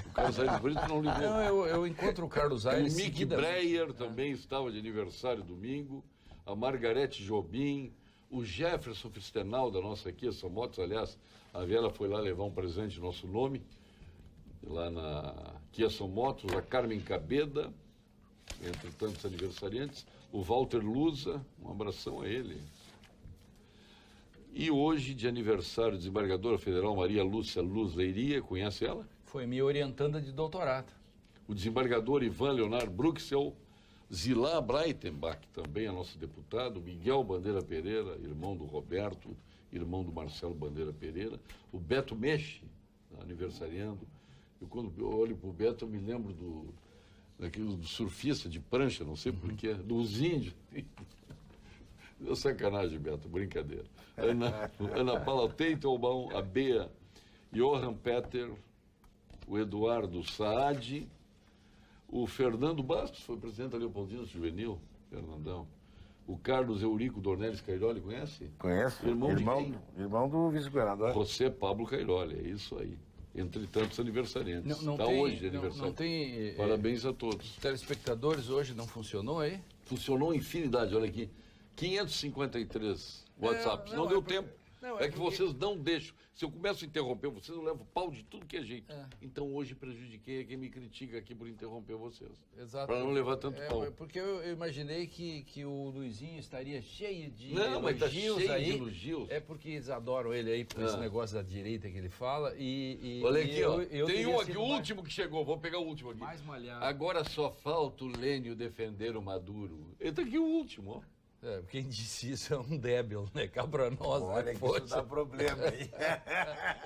[SPEAKER 2] O Carlos Aires Brito não ligou.
[SPEAKER 6] Não, eu encontro o Carlos
[SPEAKER 2] O
[SPEAKER 6] Aires
[SPEAKER 2] Mick
[SPEAKER 6] seguidamente.
[SPEAKER 2] Breyer também estava de aniversário domingo, a Margarete Jobim, o Jefferson Fistenal, da nossa Kia São Motos, aliás, a Viela foi lá levar um presente em nosso nome, lá na Kia São Motos, a Carmen Cabeda, entre tantos aniversariantes, o Walter Lusa, um abração a ele. E hoje, de aniversário, a desembargadora federal Maria Lúcia Luz Leiria, conhece ela?
[SPEAKER 6] Foi minha orientanda de doutorado.
[SPEAKER 2] O desembargador Ivan Leonardo Bruxel, Zilá Breitenbach, também é nosso deputado, Miguel Bandeira Pereira, irmão do Roberto, irmão do Marcelo Bandeira Pereira, o Beto Meche, aniversariando. Eu, quando eu olho para o Beto, eu me lembro do surfista de prancha, não sei porquê, dos índios. Deu sacanagem, Beto, brincadeira. Ana Paula Teitelbaum, a Bea, Johan Peter, o Eduardo Saad, o Fernando Bastos, foi presidente da Leopoldina Juvenil, Fernandão. O Carlos Eurico Dornelles Cairoli, conhece?
[SPEAKER 4] Conheço.
[SPEAKER 2] Irmão de quem?
[SPEAKER 4] Irmão do vice-governador.
[SPEAKER 2] José Pablo Cairoli, é isso aí. Entre tantos aniversariantes.
[SPEAKER 6] Não
[SPEAKER 2] Está
[SPEAKER 6] tem-
[SPEAKER 2] hoje de
[SPEAKER 6] não-
[SPEAKER 2] aniversário.
[SPEAKER 6] não tem,
[SPEAKER 2] Parabéns a todos.
[SPEAKER 6] Os telespectadores hoje não funcionou aí?
[SPEAKER 2] Funcionou infinidade, olha aqui. 553 WhatsApps. Não,
[SPEAKER 6] não,
[SPEAKER 2] deu
[SPEAKER 6] é porque-
[SPEAKER 2] tempo.
[SPEAKER 6] não,
[SPEAKER 2] é
[SPEAKER 6] é
[SPEAKER 2] que
[SPEAKER 6] porque-
[SPEAKER 2] vocês não deixam. Se eu começo a interromper vocês, eu levo pau de tudo que é jeito.
[SPEAKER 6] É.
[SPEAKER 2] Então hoje prejudiquei quem me critica aqui por interromper vocês.
[SPEAKER 6] Exato.
[SPEAKER 2] Para não levar tanto pau.
[SPEAKER 6] Porque eu imaginei que o Luizinho estaria cheio de
[SPEAKER 2] Não, mas tá
[SPEAKER 6] elogios
[SPEAKER 2] cheio de
[SPEAKER 6] aí.
[SPEAKER 2] elogios.
[SPEAKER 6] É porque eles adoram ele aí por esse
[SPEAKER 2] Ah.
[SPEAKER 6] negócio da direita que ele fala.
[SPEAKER 2] Olha aqui, ó.
[SPEAKER 6] eu
[SPEAKER 2] Tem
[SPEAKER 6] teria
[SPEAKER 2] um aqui,
[SPEAKER 6] sido
[SPEAKER 2] o
[SPEAKER 6] mais-
[SPEAKER 2] último que chegou. Vou pegar o último aqui.
[SPEAKER 6] mais malhado.
[SPEAKER 2] Agora só falta o Lênio defender o Maduro. Ele tá aqui o último, ó.
[SPEAKER 6] Quem disse isso é um débil, né? Cá pra nós,
[SPEAKER 4] Olha
[SPEAKER 6] né?
[SPEAKER 4] que isso
[SPEAKER 6] Força.
[SPEAKER 4] dá problema aí.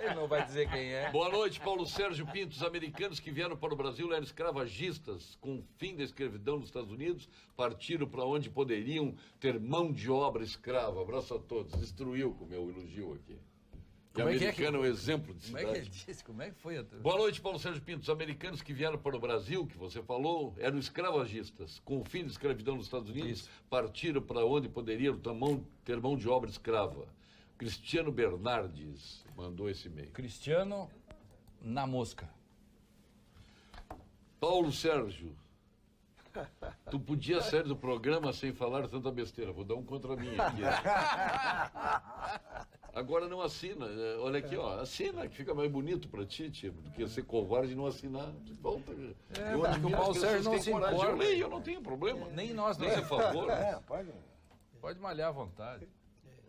[SPEAKER 6] Ele não vai dizer quem é.
[SPEAKER 2] Boa noite, Paulo Sérgio Pinto. Os americanos que vieram para o Brasil eram escravagistas. Com o fim da escravidão nos Estados Unidos, partiram para onde poderiam ter mão de obra escrava. Abraço a todos. Destruiu com o meu elogio aqui. E
[SPEAKER 6] Como é que é
[SPEAKER 2] americano é um exemplo de
[SPEAKER 6] Como é que ele
[SPEAKER 2] cidade.
[SPEAKER 6] disse? Como é que foi?
[SPEAKER 2] Boa noite, Paulo Sérgio Pinto. Os americanos que vieram para o Brasil, que você falou, eram escravagistas. Com o fim da escravidão nos Estados Unidos,
[SPEAKER 6] Isso.
[SPEAKER 2] partiram para onde poderiam ter mão de obra escrava. Cristiano Bernardes mandou esse e-mail.
[SPEAKER 6] Cristiano na mosca.
[SPEAKER 2] Paulo Sérgio, tu podia sair do programa sem falar tanta besteira. Vou dar um contra mim aqui. Agora não assina. Olha aqui, ó. Assina, que fica mais bonito pra ti, tipo, do que ser covarde e não assinar. Volta.
[SPEAKER 6] Eu acho que o Paulo Sérgio não se importa.
[SPEAKER 2] Eu leio, eu não tenho problema.
[SPEAKER 6] Nem nós não.
[SPEAKER 2] Nem a favor.
[SPEAKER 6] Pode malhar à vontade.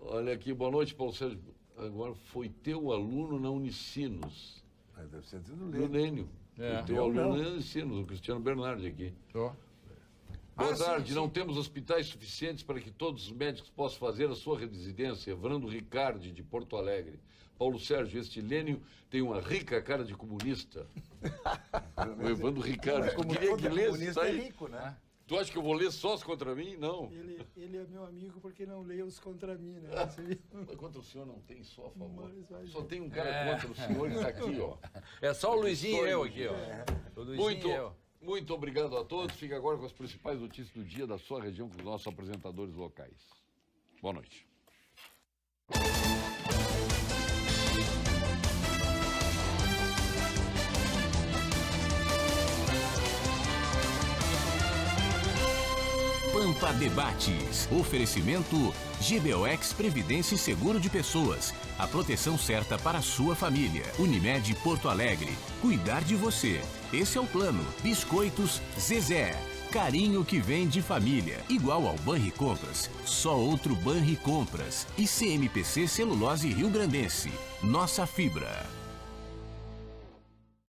[SPEAKER 2] Olha aqui, boa noite, Paulo Sérgio. Agora foi teu aluno na Unicinos.
[SPEAKER 4] Deve ser do
[SPEAKER 2] Do Lênio.
[SPEAKER 6] É.
[SPEAKER 2] Foi teu aluno na Unicinos, o Cristiano Bernardi aqui.
[SPEAKER 6] Ó.
[SPEAKER 2] Boa tarde, não temos hospitais suficientes para que todos os médicos possam fazer a sua residência. Evandro Ricardi, de Porto Alegre. Paulo Sérgio, este Lênio tem uma rica cara de comunista. O Evandro Ricardi. Tu queria que lesse isso aí?
[SPEAKER 4] É rico, né?
[SPEAKER 2] Tu acha que eu vou ler só os contra mim? Não.
[SPEAKER 3] Ele é meu amigo porque não lê os contra mim, né?
[SPEAKER 2] Mas contra o senhor não tem só a favor.
[SPEAKER 3] Mas vai
[SPEAKER 2] Só tem um cara contra o senhor que está aqui, ó.
[SPEAKER 6] É só o Luizinho e eu aqui, ó. O Luizinho e eu.
[SPEAKER 2] Muito obrigado a todos. Fica agora com as principais notícias do dia da sua região com os nossos apresentadores locais. Boa noite.
[SPEAKER 1] Pampa Debates. Oferecimento GBOX Previdência e Seguro de Pessoas. A proteção certa para a sua família. Unimed Porto Alegre. Cuidar de você. Esse é o plano. Biscoitos Zezé. Carinho que vem de família. Igual ao Banricompras. Só outro Banricompras. E CMPC Celulose Rio Grandense. Nossa fibra.